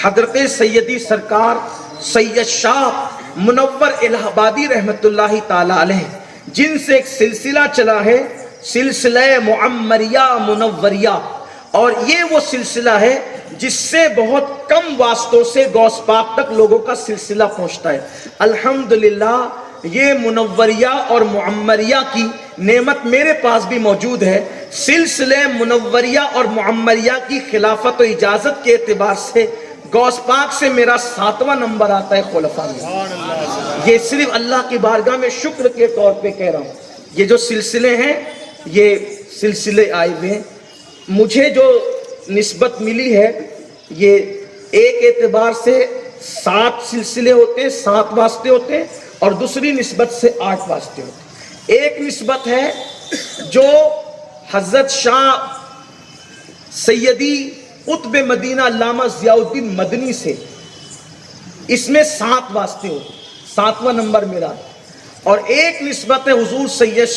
حضرت سیدی سرکار سید شاہ منور الہ آبادی رحمت اللہ تعالی علیہ، جن سے ایک سلسلہ چلا ہے، سلسلہ معمریہ منوریہ، اور یہ وہ سلسلہ ہے جس سے بہت کم واسطوں سے غوث پاک تک لوگوں کا سلسلہ پہنچتا ہے۔ الحمدللہ یہ منوریہ اور معمریہ کی نعمت میرے پاس بھی موجود ہے۔ سلسلہ منوریہ اور معمریہ کی خلافت و اجازت کے اعتبار سے غوث پاک سے میرا 7واں نمبر آتا ہے خلفاء میں۔ یہ صرف اللہ کی بارگاہ میں شکر کے طور پہ کہہ رہا ہوں۔ یہ جو سلسلے ہیں، یہ سلسلے آئے ہوئے ہیں، مجھے جو نسبت ملی ہے، یہ ایک اعتبار سے 7 سلسلے ہوتے ہیں، 7 واسطے ہوتے ہیں، اور دوسری نسبت سے 8 واسطے ہوتے ہیں۔ ایک نسبت ہے جو حضرت شاہ سیدی قطب مدینہ علامہ ضیاء الدین مدنی سے، اس میں 7 واسطے ہوتے ہیں، 7واں نمبر میرا۔ اور ایک نسبت ہے حضور سید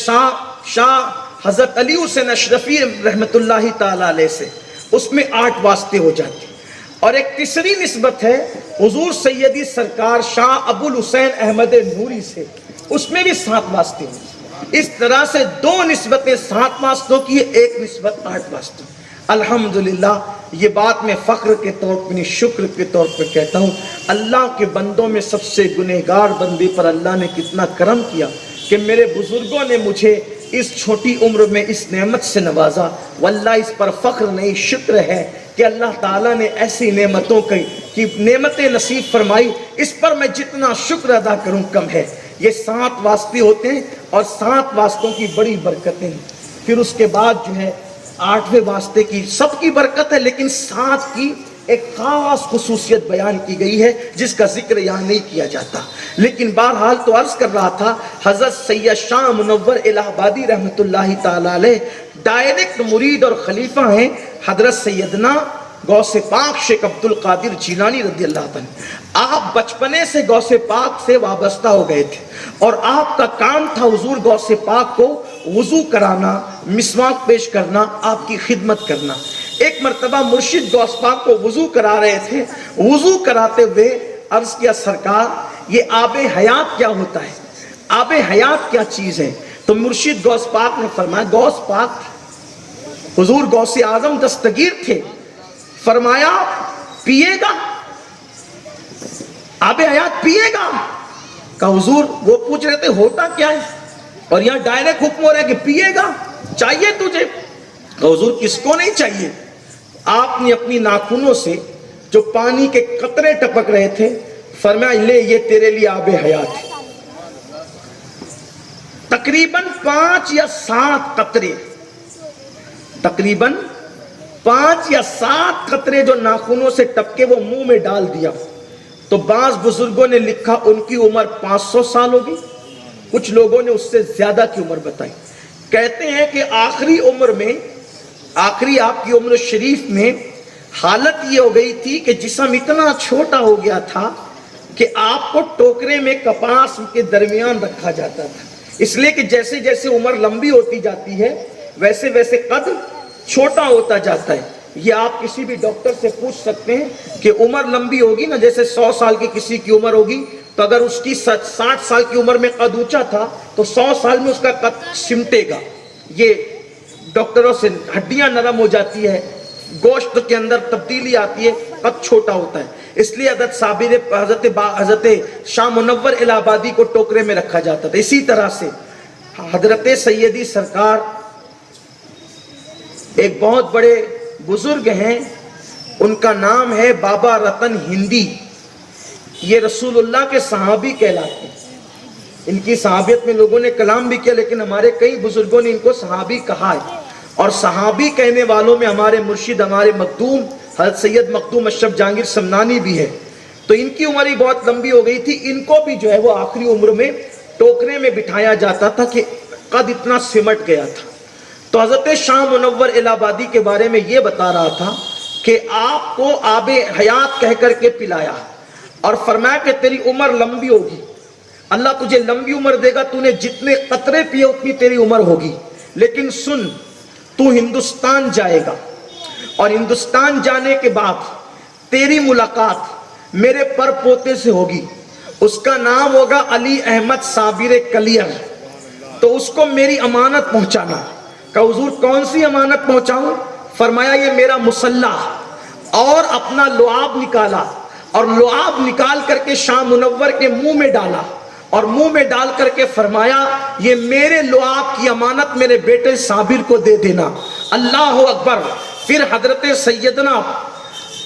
شاہ حضرت علی حسین اشرفی رحمت اللہ تعالی علیہ سے، اس میں 8 واسطے ہو جاتے ہیں۔ اور ایک تیسری نسبت ہے حضور سیدی سرکار شاہ ابو الحسین احمد نوری سے، اس میں بھی 7 واسطے ہوتے ہیں۔ اس طرح سے 2 نسبتیں 7 واسطوں کی، ایک نسبت 8 واسطوں۔ الحمدللہ یہ بات میں فخر کے طور پر، شکر کے طور پر کہتا ہوں، اللہ کے بندوں میں سب سے گنہگار بندے پر اللہ نے کتنا کرم کیا کہ میرے بزرگوں نے مجھے اس چھوٹی عمر میں اس نعمت سے نوازا۔ واللہ اس پر فخر نہیں، شکر ہے کہ اللہ تعالیٰ نے ایسی نعمتوں کی نعمتیں نصیب فرمائی، اس پر میں جتنا شکر ادا کروں کم ہے۔ یہ 7 واسطے ہوتے ہیں اور 7 واسطوں کی بڑی برکتیں ہیں۔ پھر اس کے بعد جو ہے 8ویں واسطے کی سب کی برکت ہے، لیکن 7 کی ایک خاص خصوصیت بیان کی گئی ہے جس کا ذکر یہاں نہیں کیا جاتا، لیکن بہرحال تو عرض کر رہا تھا حضرت سید شاہ منور الہ آبادی رحمۃ اللہ تعالی علیہ ڈائریکٹ مرید اور خلیفہ ہیں حضرت سیدنا غوث پاک شیخ عبد القادر جیلانی رضی اللہ عنہ۔ آپ بچپنے سے غوث پاک سے وابستہ ہو گئے تھے اور آپ کا کام تھا حضور غوث پاک کو وضو کرانا، مسواک پیش کرنا، آپ کی خدمت کرنا۔ ایک مرتبہ مرشد غوث پاک کو وضو کرا رہے تھے، وضو کراتے ہوئے عرض کیا سرکار یہ آب حیات کیا ہوتا ہے، آب حیات کیا چیز ہے؟ تو مرشد غوث پاک نے فرمایا، غوث پاک حضور غوث اعظم دستگیر تھے، فرمایا پیے گا، آب حیات پیے گا؟ کہا حضور وہ پوچھ رہے تھے ہوتا کیا ہے، اور یہاں ڈائریکٹ حکم ہو رہا ہے کہ پیے گا، چاہیے تجھے؟ کہا حضور کس کو نہیں چاہیے؟ آپ نے اپنی ناخنوں سے جو پانی کے قطرے ٹپک رہے تھے فرمایا لے یہ تیرے لیے آب حیات ہے۔ تقریباً 5 یا 7 قطرے، تقریباً 5 یا 7 قطرے جو ناخنوں سے ٹپکے وہ منہ میں ڈال دیا۔ تو بعض بزرگوں نے لکھا ان کی عمر 500 سال ہوگی، کچھ لوگوں نے اس سے زیادہ کی عمر بتائی۔ کہتے ہیں کہ آخری عمر میں، آخری آپ کی عمر شریف میں حالت یہ ہو گئی تھی کہ جسم اتنا چھوٹا ہو گیا تھا کہ آپ کو ٹوکرے میں کپاس کے درمیان رکھا جاتا تھا، اس لیے کہ جیسے جیسے عمر لمبی ہوتی جاتی ہے ویسے ویسے قد چھوٹا ہوتا جاتا ہے۔ یہ آپ کسی بھی ڈاکٹر سے پوچھ سکتے ہیں کہ عمر لمبی ہوگی نا، جیسے 100 سال کی کسی کی عمر ہوگی تو اگر اس کی 60 سال کی عمر میں قد اونچا تھا تو 100 سال میں اس کا قد سمٹے گا۔ یہ ڈاکٹروں سے ہڈیاں نرم ہو جاتی ہے، گوشت کے اندر تبدیلی آتی ہے، قد چھوٹا ہوتا ہے، اس لیے حضرت شاہ منور الہ آبادی کو ٹوکرے میں رکھا جاتا تھا۔ اسی طرح سے حضرت سیدی سرکار ایک بہت بڑے بزرگ ہیں، ان کا نام ہے بابا رتن ہندی، یہ رسول اللہ کے صحابی کہلاتے ہیں۔ ان کی صحابیت میں لوگوں نے کلام بھی کیا، لیکن ہمارے کئی بزرگوں نے ان کو صحابی کہا ہے، اور صحابی کہنے والوں میں ہمارے مرشد، ہمارے مخدوم حضرت سید مخدوم اشرف جہانگیر سمنانی بھی ہے۔ تو ان کی عمر ہی بہت لمبی ہو گئی تھی، ان کو بھی جو ہے وہ آخری عمر میں ٹوکرے میں بٹھایا جاتا تھا کہ قد اتنا سمٹ گیا تھا۔ تو حضرت شاہ منور الہ آبادی کے بارے میں یہ بتا رہا تھا کہ آپ کو آب حیات کہہ کر کے پلایا اور فرمایا کہ تیری عمر لمبی ہوگی، اللہ تجھے لمبی عمر دے گا، تو نے جتنے قطرے پیے اتنی تیری عمر ہوگی، لیکن سن تو ہندوستان جائے گا اور ہندوستان جانے کے بعد تیری ملاقات میرے پر پوتے سے ہوگی، اس کا نام ہوگا علی احمد صابر کلیر، تو اس کو میری امانت پہنچانا۔ کہ حضور کون سی امانت پہنچاؤں؟ فرمایا یہ میرا مسلح، اور اپنا لعاب نکالا اور لعاب نکال کر کے شاہ منور کے منہ میں ڈالا اور منہ میں ڈال کر کے فرمایا یہ میرے لعاب کی امانت میرے بیٹے صابر کو دے دینا۔ اللہ اکبر۔ پھر حضرت سیدنا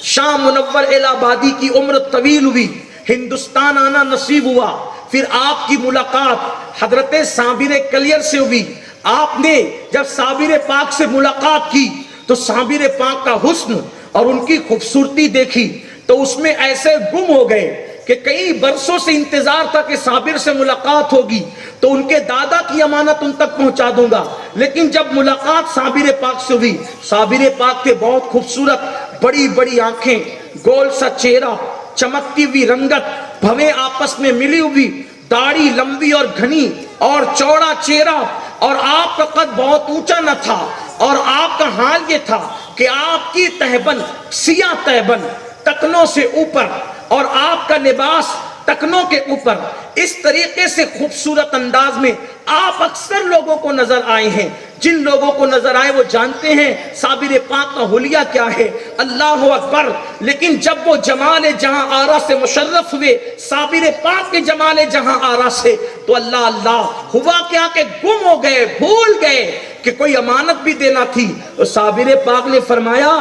شاہ منور الہ آبادی کی عمر طویل ہوئی، ہندوستان آنا نصیب ہوا، پھر آپ کی ملاقات حضرت صابر کلیر سے ہوئی۔ آپ نے جب صابر پاک سے ملاقات کی تو صابر پاک کا حسن اور ان کی خوبصورتی دیکھی تو اس میں ایسے گم ہو گئے کہ کئی برسوں سے انتظار تھا کہ صابر سے ملاقات ہوگی تو ان کے دادا کی امانت ان تک پہنچا دوں گا، لیکن جب ملاقات صابر پاک سے ہوئی، صابر پاک کے بہت خوبصورت بڑی بڑی آنکھیں، گول سا چہرہ، چمکتی ہوئی رنگت، بھویں آپس میں ملی ہوئی، داڑھی لمبی اور گھنی اور چوڑا چہرہ، اور آپ کا قد بہت اونچا نہ تھا، اور آپ کا حال یہ تھا کہ آپ کی تہبند سیاہ تہبند ٹکنوں سے اوپر اور آپ کا لباس ٹکنوں کے اوپر، اس طریقے سے خوبصورت انداز میں آپ اکثر لوگوں کو نظر آئے ہیں۔ جن لوگوں کو نظر آئے وہ جانتے ہیں صابر پاک کا حلیہ کیا ہے، اللہ اکبر۔ لیکن جب وہ جمال جہاں آرا سے مشرف ہوئے، صابر پاک کے جمال جہاں آرا سے، تو اللہ اللہ ہوا کیا کہ گم ہو گئے، بھول گئے کہ کوئی امانت بھی دینا تھی۔ تو صابر پاک نے فرمایا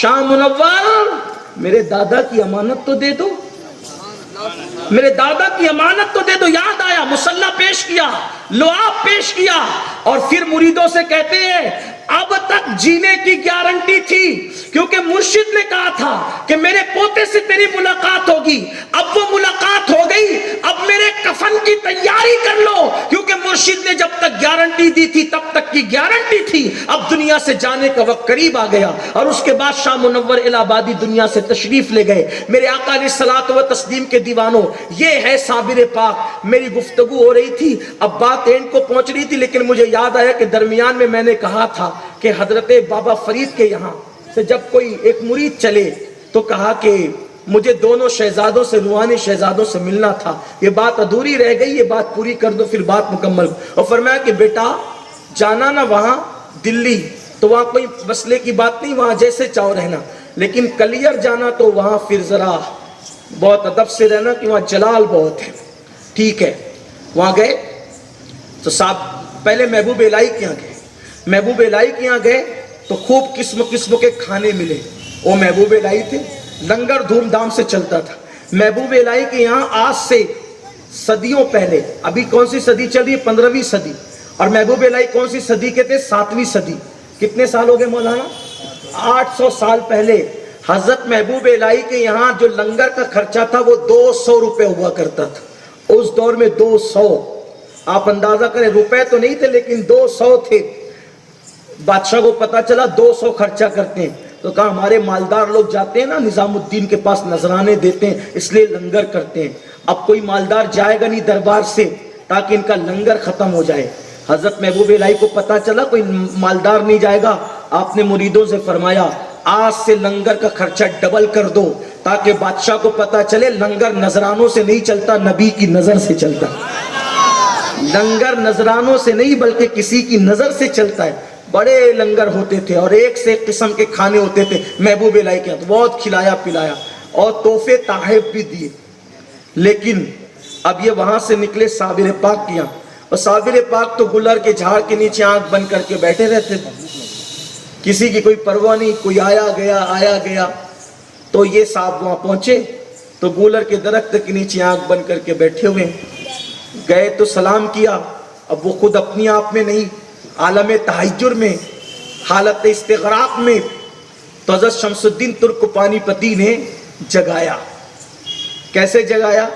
شاہ منور میرے دادا کی امانت تو دے دو، میرے دادا کی امانت تو دے دو۔ یاد آیا، مسلح پیش کیا، لعاب پیش کیا، اور پھر مریدوں سے کہتے ہیں اب تک جینے کی گارنٹی تھی، کیونکہ مرشد نے کہا تھا کہ میرے پوتے سے تیری ملاقات ہوگی۔ اب وہ ملاقات ہو گئی، اب میرے کفن کی تیاری کر لو، کیونکہ مرشد نے جب تک گارنٹی دی تھی تب تک کی گارنٹی تھی۔ اب دنیا سے جانے کا وقت قریب آ گیا، اور اس کے بعد شاہ منور الہ آبادی دنیا سے تشریف لے گئے۔ میرے آقا علیہ الصلوۃ والتسلیم کے دیوانوں، یہ ہے صابر پاک۔ میری گفتگو ہو رہی تھی، اب بات اینڈ کو پہنچ رہی تھی، لیکن مجھے یاد آیا کہ درمیان میں نے کہا تھا کہ حضرت بابا فرید کے یہاں سے جب کوئی ایک مرید چلے تو کہا کہ مجھے دونوں شہزادوں سے، روحانی شہزادوں سے ملنا تھا، یہ بات ادھوری رہ گئی، یہ بات پوری کر دو پھر بات مکمل۔ اور فرمایا کہ بیٹا جانا نا وہاں دلی تو وہاں کوئی مسئلے کی بات نہیں، وہاں جیسے چاہو رہنا، لیکن کلیر جانا تو وہاں پھر ذرا بہت ادب سے رہنا کہ وہاں جلال بہت ہے۔ ٹھیک ہے، وہاں گئے تو صاحب پہلے محبوب الہی کے یہاں گئے۔ محبوب الہی کے یہاں گئے تو خوب قسم قسم کے کھانے ملے۔ وہ محبوب الہی تھے، لنگر دھوم دھام سے چلتا تھا۔ محبوب الہی کے یہاں آج سے صدیوں پہلے، ابھی کون سی صدی چل رہی ہے؟ 15ویں صدی، اور محبوب الہی کون سی صدی کے تھے؟ 7ویں صدی۔ کتنے سال ہو گئے مولانا؟ 800 سال پہلے حضرت محبوب الہی کے یہاں جو لنگر کا خرچہ تھا وہ 200 روپے ہوا کرتا تھا۔ اس دور میں 200، آپ اندازہ کریں، روپے تو نہیں تھے لیکن 200 تھے۔ بادشاہ کو پتا چلا 200 خرچہ کرتے ہیں تو کہا ہمارے مالدار لوگ جاتے ہیں نا نظام الدین کے پاس نذرانے دیتے ہیں، اس لیے لنگر کرتے ہیں۔ اب کوئی مالدار جائے گا نہیں دربار سے تاکہ ان کا لنگر ختم ہو جائے۔ حضرت محبوب الہی کو پتا چلا کوئی مالدار نہیں جائے گا، آپ نے مریدوں سے فرمایا آج سے لنگر کا خرچہ ڈبل کر دو تاکہ بادشاہ کو پتا چلے لنگر نذرانوں سے نہیں چلتا، نبی کی نظر سے چلتا ہے۔ لنگر نذرانوں سے نہیں بلکہ کسی کی نظر سے چلتا ہے۔ بڑے لنگر ہوتے تھے اور ایک سے ایک قسم کے کھانے ہوتے تھے محبوب الہی کے ہاتھ، بہت کھلایا پلایا اور تحفے تحائف بھی دیے۔ لیکن اب یہ وہاں سے نکلے صابر پاک کے یہاں، اور صابر پاک تو گلر کے جھاڑ کے نیچے آنکھ بند کر کے بیٹھے رہتے تھے، کسی کی کوئی پرواہ نہیں، کوئی آیا گیا۔ تو یہ صاحب وہاں پہنچے تو گولر کے درخت کے نیچے آنکھ بند کر کے بیٹھے ہوئے گئے تو سلام کیا۔ اب وہ خود اپنی آپ میں نہیں، عالم تحیر میں، حالت استغراق میں، تو حضرت شمس الدین ترک پانی پتی نے جگایا۔ کیسے جگایا؟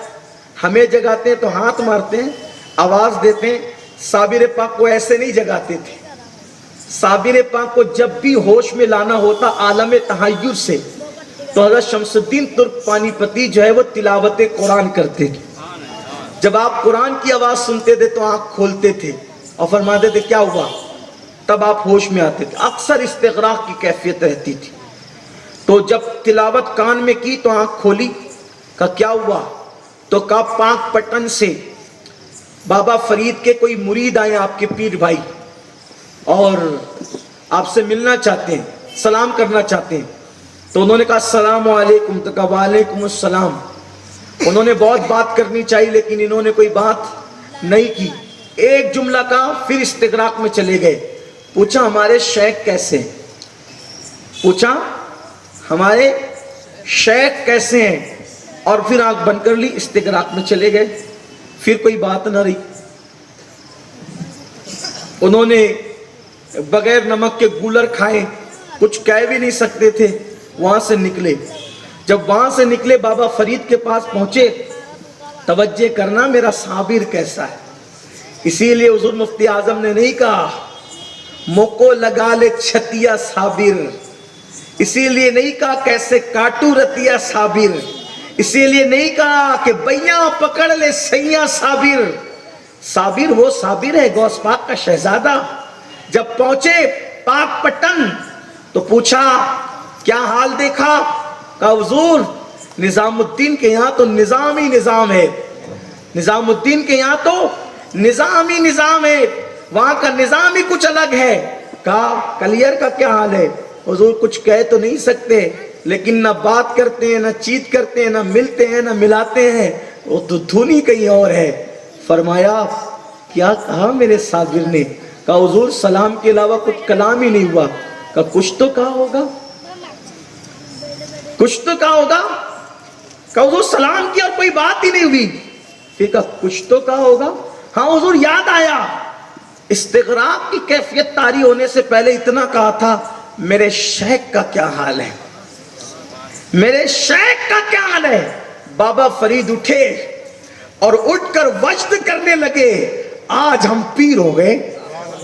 ہمیں جگاتے ہیں تو ہاتھ مارتے ہیں، آواز دیتے ہیں، صابر پاک کو ایسے نہیں جگاتے تھے۔ صابر پاک کو جب بھی ہوش میں لانا ہوتا عالم تحیر سے تو حضرت شمس الدین ترک پانی پتی جو ہے وہ تلاوت قرآن کرتے تھے۔ جب آپ قرآن کی آواز سنتے تھے تو آنکھ کھولتے تھے اور فرماتے تھے کیا ہوا، تب آپ ہوش میں آتے تھے۔ اکثر استغراق کی کیفیت رہتی تھی، تو جب تلاوت کان میں کی تو آنکھ کھولی، کہا کیا ہوا، تو کہا پاک پٹن سے بابا فرید کے کوئی مرید آئے آپ کے پیر بھائی اور آپ سے ملنا چاہتے ہیں، سلام کرنا چاہتے ہیں۔ تو انہوں نے کہا السلام علیکم، تو کہا وعلیکم السلام۔ انہوں نے بہت بات کرنی چاہیے لیکن انہوں نے کوئی بات نہیں کی، ایک جملہ کہا، پھر استغراق میں چلے گئے۔ پوچھا ہمارے شیخ کیسے ہیں، پوچھا ہمارے شیخ کیسے ہیں، اور پھر آنکھ بند کر لی، استغراق میں چلے گئے۔ پھر کوئی بات نہ رہی، انہوں نے بغیر نمک کے گولر کھائے، کچھ کہہ بھی نہیں سکتے تھے، وہاں سے نکلے۔ جب وہاں سے نکلے بابا فرید کے پاس پہنچے، توجہ کرنا میرا صابر کیسا ہے، اسی لیے حضور مفتی اعظم نے نہیں کہا موکو لگا لے چھتیا صابر، اسی لیے نہیں کہا کیسے کاٹو رتیا صابر، اسی لیے نہیں کہا کہ بیاں پکڑ لے سیاں صابر۔ صابر وہ صابر ہے غوث پاک کا شہزادہ۔ جب پہنچے پاک پٹن تو پوچھا کیا حال دیکھا، کہا حضور نظام الدین کے یہاں تو نظام ہی نظام ہے، نظام الدین کے یہاں تو نظام ہی نظام ہے، وہاں کا نظام ہی کچھ الگ ہے۔ کہا کلیر کا کیا حال ہے، حضور کچھ کہہ تو نہیں سکتے لیکن نہ بات کرتے ہیں، نہ چیت کرتے ہیں، نہ ملتے ہیں، نہ ملاتے ہیں، وہ تو دھنی کہیں اور ہے۔ فرمایا کیا کہا میرے صابر نے، کہا حضور سلام کے علاوہ کچھ کلام ہی نہیں ہوا۔ کہا کچھ تو کہا ہوگا، کچھ تو کہا ہوگا۔ کہا حضور سلام کی اور کوئی بات ہی نہیں ہوئی۔ پھر کہا کچھ تو کہا ہوگا۔ ہاں حضور یاد آیا، استغراق کی کیفیت طاری ہونے سے پہلے اتنا کہا تھا میرے شیخ کا کیا حال ہے، میرے شیخ کا کیا حال ہے۔ بابا فرید اٹھے اور اٹھ کر وجد کرنے لگے، آج ہم پیر ہو گئے،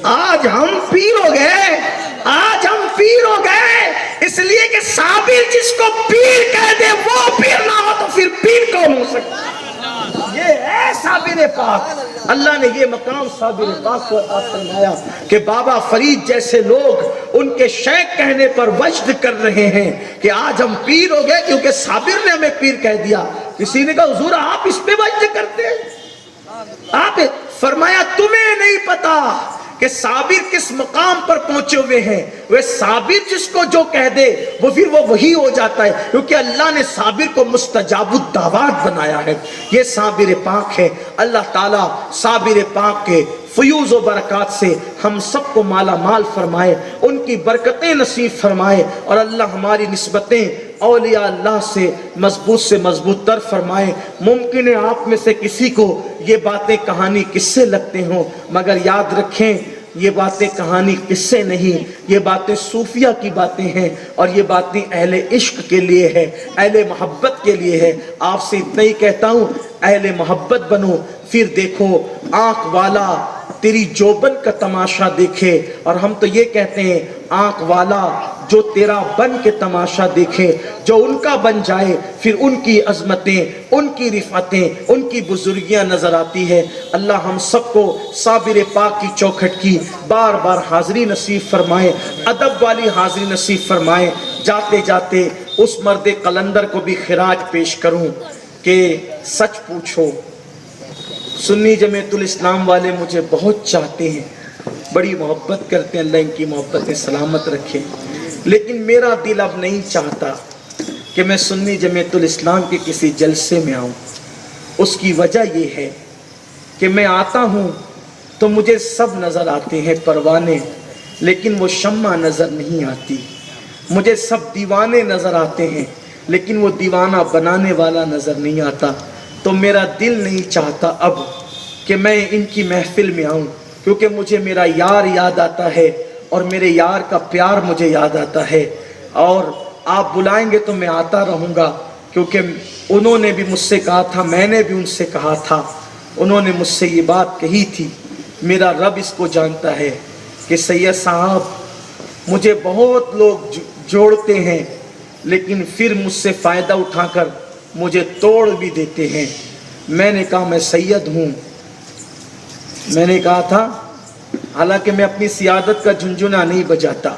آج ہم پیر ہو گئے، آج ہم پیر ہو گئے، اس لیے کہ صابر جس کو پیر کہہ دے وہ پیر نہ ہو تو پھر پیر کون ہو سکتا ہے؟ یہ ہے صابر پاک۔ اللہ نے یہ مقام صابر پاک کو عطا فرمایا کہ بابا فرید جیسے لوگ ان کے شیخ کہنے پر وجد کر رہے ہیں کہ آج ہم پیر ہو گئے کیونکہ صابر نے ہمیں پیر کہہ دیا۔ کسی نے کہا حضور آپ اس پہ وجد کرتے ہیں؟ آپ فرمایا تمہیں نہیں پتا کہ صابر کس مقام پر پہنچے ہوئے ہیں، وہ صابر جس کو جو کہہ دے وہ پھر وہ وہی ہو جاتا ہے، کیونکہ اللہ نے صابر کو مستجاب الدعوات بنایا ہے۔ یہ صابر پاک ہے۔ اللہ تعالیٰ صابر پاک کے فیوز و برکات سے ہم سب کو مالا مال فرمائے، ان کی برکتیں نصیب فرمائے، اور اللہ ہماری نسبتیں اولیاء اللہ سے مضبوط تر فرمائے۔ ممکن ہے آپ میں سے کسی کو یہ باتیں کہانی کس سے لگتے ہوں، مگر یاد رکھیں یہ باتیں کہانی کس سے نہیں، یہ باتیں صوفیہ کی باتیں ہیں، اور یہ باتیں اہل عشق کے لیے ہے، اہل محبت کے لیے ہے۔ آپ سے اتنا ہی کہتا ہوں اہل محبت بنو، پھر دیکھو آنکھ والا تیری جوبن کا تماشا دیکھے، اور ہم تو یہ کہتے ہیں آنکھ والا جو تیرا بن کے تماشا دیکھے، جو ان کا بن جائے پھر ان کی عظمتیں، ان کی رفعتیں، ان کی بزرگیاں نظر آتی ہے۔ اللہ ہم سب کو صابر پاک کی چوکھٹ کی بار بار حاضری نصیب فرمائے، ادب والی حاضری نصیب فرمائے۔ جاتے جاتے اس مرد قلندر کو بھی خراج پیش کروں کہ سچ پوچھو سنی جماعت الاسلام والے مجھے بہت چاہتے ہیں، بڑی محبت کرتے ہیں، اللہ ان کی محبتیں سلامت رکھے، لیکن میرا دل اب نہیں چاہتا کہ میں سنی جماعت الاسلام کے کسی جلسے میں آؤں۔ اس کی وجہ یہ ہے کہ میں آتا ہوں تو مجھے سب نظر آتے ہیں پروانے، لیکن وہ شمع نظر نہیں آتی۔ مجھے سب دیوانے نظر آتے ہیں لیکن وہ دیوانہ بنانے والا نظر نہیں آتا۔ تو میرا دل نہیں چاہتا اب کہ میں ان کی محفل میں آؤں، کیونکہ مجھے میرا یار یاد آتا ہے اور میرے یار کا پیار مجھے یاد آتا ہے، اور آپ بلائیں گے تو میں آتا رہوں گا، کیونکہ انہوں نے بھی مجھ سے کہا تھا، میں نے بھی ان سے کہا تھا، انہوں نے مجھ سے یہ بات کہی تھی۔ میرا رب اس کو جانتا ہے کہ سید صاحب مجھے بہت لوگ جوڑتے ہیں لیکن پھر مجھ سے فائدہ اٹھا کر مجھے توڑ بھی دیتے ہیں۔ میں نے کہا میں سید ہوں، میں نے کہا تھا حالانکہ میں اپنی سیادت کا جھنجھنا نہیں بجاتا،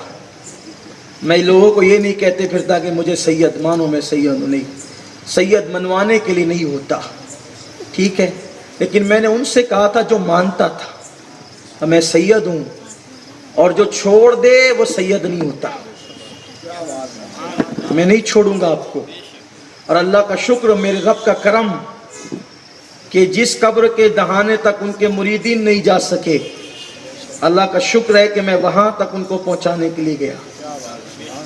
میں لوگوں کو یہ نہیں کہتے پھرتا کہ مجھے سید مانو، میں سید ہوں، نہیں، سید منوانے کے لیے نہیں ہوتا، ٹھیک ہے، لیکن میں نے ان سے کہا تھا جو مانتا تھا میں سید ہوں، اور جو چھوڑ دے وہ سید نہیں ہوتا۔ میں نہیں چھوڑوں گا آپ کو، اور اللہ کا شکر میرے رب کا کرم کہ جس قبر کے دہانے تک ان کے مریدین نہیں جا سکے، اللہ کا شکر ہے کہ میں وہاں تک ان کو پہنچانے کے لیے گیا،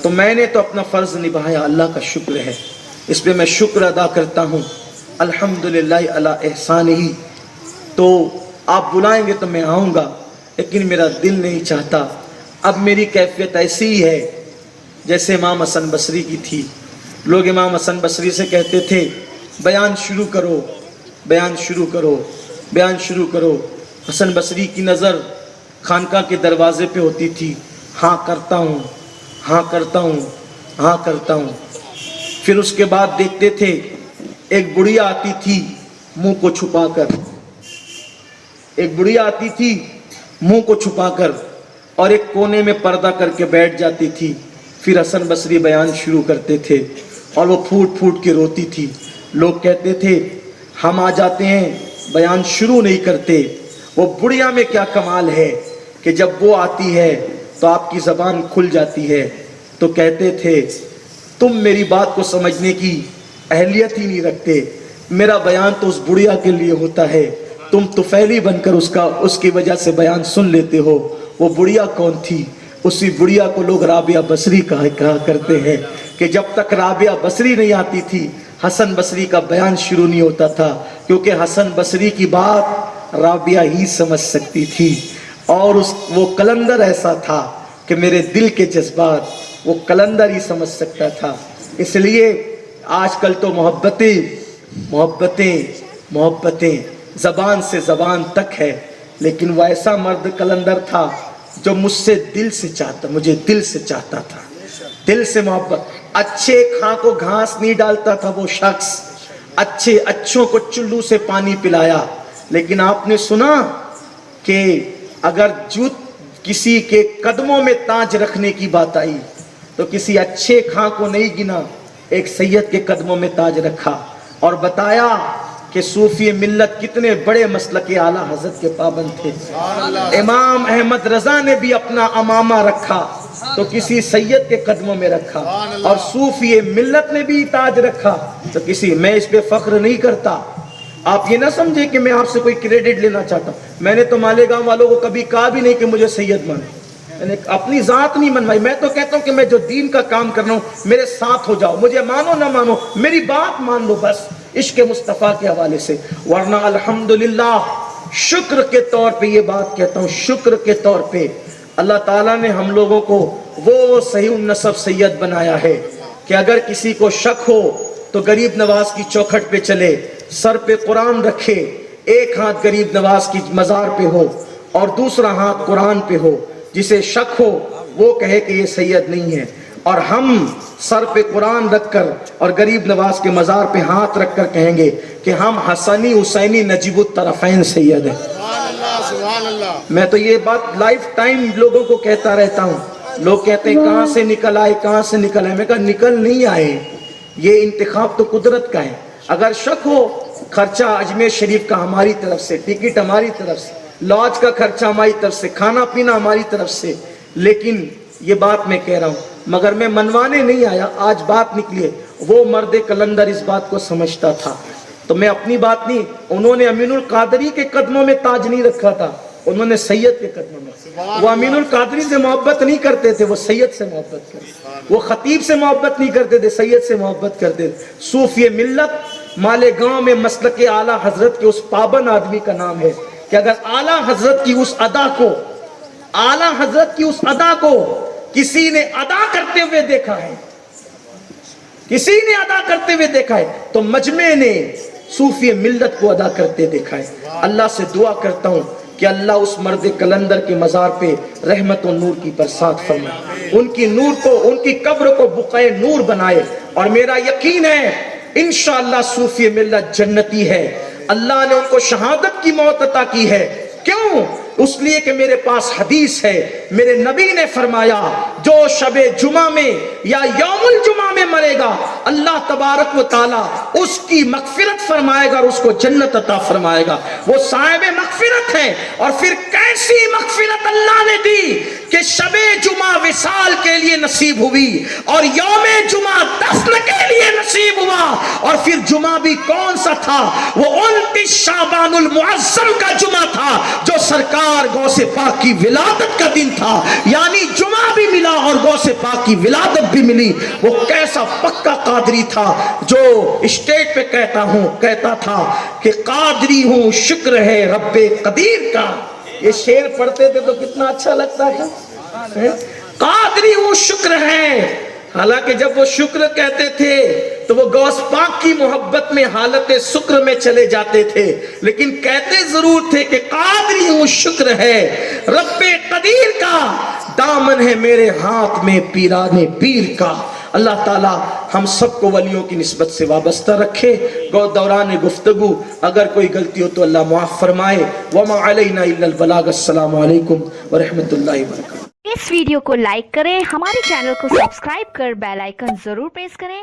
تو میں نے تو اپنا فرض نبھایا، اللہ کا شکر ہے، اس پہ میں شکر ادا کرتا ہوں۔ الحمدللہ علی احسانہ۔ تو آپ بلائیں گے تو میں آؤں گا، لیکن میرا دل نہیں چاہتا۔ اب میری کیفیت ایسی ہی ہے جیسے امام حسن بصری کی تھی۔ لوگ امام حسن بصری سے کہتے تھے بیان شروع کرو، بیان شروع کرو، بیان شروع کرو۔ حسن بصری کی نظر خانقاہ کے دروازے پہ ہوتی تھی، ہاں کرتا ہوں، ہاں کرتا ہوں، ہاں کرتا ہوں۔ پھر اس کے بعد دیکھتے تھے ایک بڑھیا آتی تھی منہ کو چھپا کر، ایک بڑھیا آتی تھی منہ کو چھپا کر، اور ایک کونے میں پردہ کر کے بیٹھ جاتی تھی۔ پھر حسن بصری بیان شروع کرتے تھے اور وہ پھوٹ پھوٹ کے روتی تھی۔ لوگ کہتے تھے ہم آ جاتے ہیں بیان شروع نہیں کرتے۔ وہ بڑھیا میں کیا کمال ہے کہ جب وہ آتی ہے تو آپ کی زبان کھل جاتی ہے۔ تو کہتے تھے تم میری بات کو سمجھنے کی اہلیت ہی نہیں رکھتے، میرا بیان تو اس بڑھیا کے لیے ہوتا ہے، تم طفیلی بن کر اس کی وجہ سے بیان سن لیتے ہو۔ وہ بڑھیا کون تھی؟ اسی بڑھیا کو لوگ رابعہ بصری کہا کرتے ہیں کہ جب تک رابعہ بصری نہیں آتی تھی حسن بصری کا بیان شروع نہیں ہوتا تھا، کیونکہ حسن بصری کی بات رابعہ ہی سمجھ سکتی تھی، اور وہ کلندر ایسا تھا کہ میرے دل کے جذبات وہ کلندر ہی سمجھ سکتا تھا. اس لیے آج کل تو محبتیں زبان سے زبان تک ہے، لیکن وہ ایسا مرد کلندر تھا جو مجھے دل سے چاہتا تھا، دل سے محبت. اچھے کھاں کو گھاس نہیں ڈالتا تھا وہ شخص، اچھوں کو چلو سے پانی پلایا. لیکن آپ نے سنا کہ اگر کسی کے قدموں میں تاج رکھنے کی بات آئی تو کسی اچھے کھاں کو نہیں گنا، ایک سید کے قدموں میں تاج رکھا اور بتایا کہ صوفی ملت کتنے بڑے مسلک اعلیٰ حضرت کے پابند تھے. امام احمد رضا نے بھی اپنا امامہ رکھا تو کسی سید کے قدموں میں رکھا، اور صوفی ملت نے بھی تاج رکھا تو میں اس پہ فخر نہیں کرتا. آپ یہ نہ سمجھے کہ میں آپ سے کوئی کریڈٹ لینا چاہتا ہوں. میں نے تو مالیگاؤں والوں کو کبھی کہا بھی نہیں کہ مجھے سید مانو، میں نے اپنی ذات نہیں منوائی. میں تو کہتا ہوں کہ میں جو دین کا کام کر رہا ہوں میرے ساتھ ہو جاؤ، مجھے مانو نہ مانو میری بات مان لو بس، عشق مصطفیٰ کے حوالے سے. ورنہ الحمدللہ شکر کے طور پہ یہ بات کہتا ہوں، شکر کے طور پہ اللہ تعالیٰ نے ہم لوگوں کو وہ صحیح النسب سید بنایا ہے کہ اگر کسی کو شک ہو تو غریب نواز کی چوکھٹ پہ چلے، سر پہ قرآن رکھے، ایک ہاتھ غریب نواز کی مزار پہ ہو اور دوسرا ہاتھ قرآن پہ ہو. جسے شک ہو وہ کہے کہ یہ سید نہیں ہے، اور ہم سر پہ قرآن رکھ کر اور غریب نواز کے مزار پہ ہاتھ رکھ کر کہیں گے کہ ہم حسنی حسینی نجیب الطرفین سید ہیں. میں تو یہ بات لائف ٹائم لوگوں کو کہتا رہتا ہوں. لوگ کہتے ہیں کہاں سے نکل آئے. میں کہا نکل نہیں آئے، یہ انتخاب تو قدرت کا ہے. اگر شک ہو خرچہ اجمیر شریف کا ہماری طرف سے، ٹکٹ ہماری طرف سے، لاج کا خرچہ ہماری طرف سے، کھانا پینا ہماری طرف سے. لیکن یہ بات میں کہہ رہا ہوں مگر میں منوانے نہیں آیا. آج بات نکلی ہے، وہ مرد کلندر اس بات کو سمجھتا تھا. تو میں اپنی بات نہیں، انہوں نے امین القادری کے قدموں میں تاج نہیں رکھا تھا، انہوں نے سید کے قدموں میں. وہ امین القادری سے محبت نہیں کرتے تھے، وہ سید سے محبت کرتے تھے. وہ خطیب سے محبت نہیں کرتے تھے، سید سے محبت کرتے تھے. صوفی ملت مالیگاؤں میں مسلک اعلیٰ حضرت کے اس پابند آدمی کا نام ہے کہ اگر اعلیٰ حضرت کی اس ادا کو کسی نے ادا کرتے ہوئے دیکھا ہے تو مجمع نے صوفی ملت کو ادا کرتے دیکھا ہے. اللہ سے دعا کرتا ہوں کہ اللہ اس مرد کلندر کے مزار پہ رحمت و نور کی برسات فرمائے، ان کی قبر کو بقعہ نور بنائے. اور میرا یقین ہے انشاءاللہ صوفی ملت جنتی ہے. اللہ نے ان کو شہادت کی موت عطا کی ہے. کیوں؟ اس لیے کہ میرے پاس حدیث ہے، میرے نبی نے فرمایا جو شب جمعہ میں یا یوم الجمعہ میں مرے گا اللہ تبارک و تعالی اس کی مغفرت فرمائے گا اور اس کو جنت عطا فرمائے گا. وہ صاحب مغفرت ہے. اور پھر کیسی مغفرت اللہ نے دی کہ شب جمعہ وصال کے لیے نصیب ہوئی اور یوم جمعہ دفن کے لیے نصیب ہوا. اور پھر جمعہ بھی کون سا تھا؟ وہ 29 شعبان المعظم کا جمعہ تھا جو سرکار غوث پاک کی ولادت کا دن تھا. یعنی جمعہ بھی ملا اور غوث پاک کی ولادت بھی ملی. وہ کیسا پکا قادری تھا جو اسٹیج پہ کہتا تھا کہ قادری ہوں شکر ہے رب قدیر کا. یہ شعر پڑھتے تھے تو کتنا اچھا لگتا تھا. قادری ہوں شکر ہے. حالانکہ جب وہ شکر کہتے تھے تو وہ غوث پاک کی محبت میں حالت شکر میں چلے جاتے تھے، لیکن کہتے ضرور تھے کہ قادری ہوں شکر ہے رب قدیر کا، دامن ہے میرے ہاتھ میں پیرانے پیر کا. اللہ تعالی ہم سب کو ولیوں کی نسبت سے وابستہ رکھے. دوران گفتگو اگر کوئی غلطی ہو تو اللہ معاف فرمائے. وما علینا الا البلاغ. السلام علیکم ورحمۃ اللہ وبرکاتہ. اس ویڈیو کو لائک کریں، ہمارے چینل کو سبسکرائب کر بیل آئیکن ضرور پریس کریں.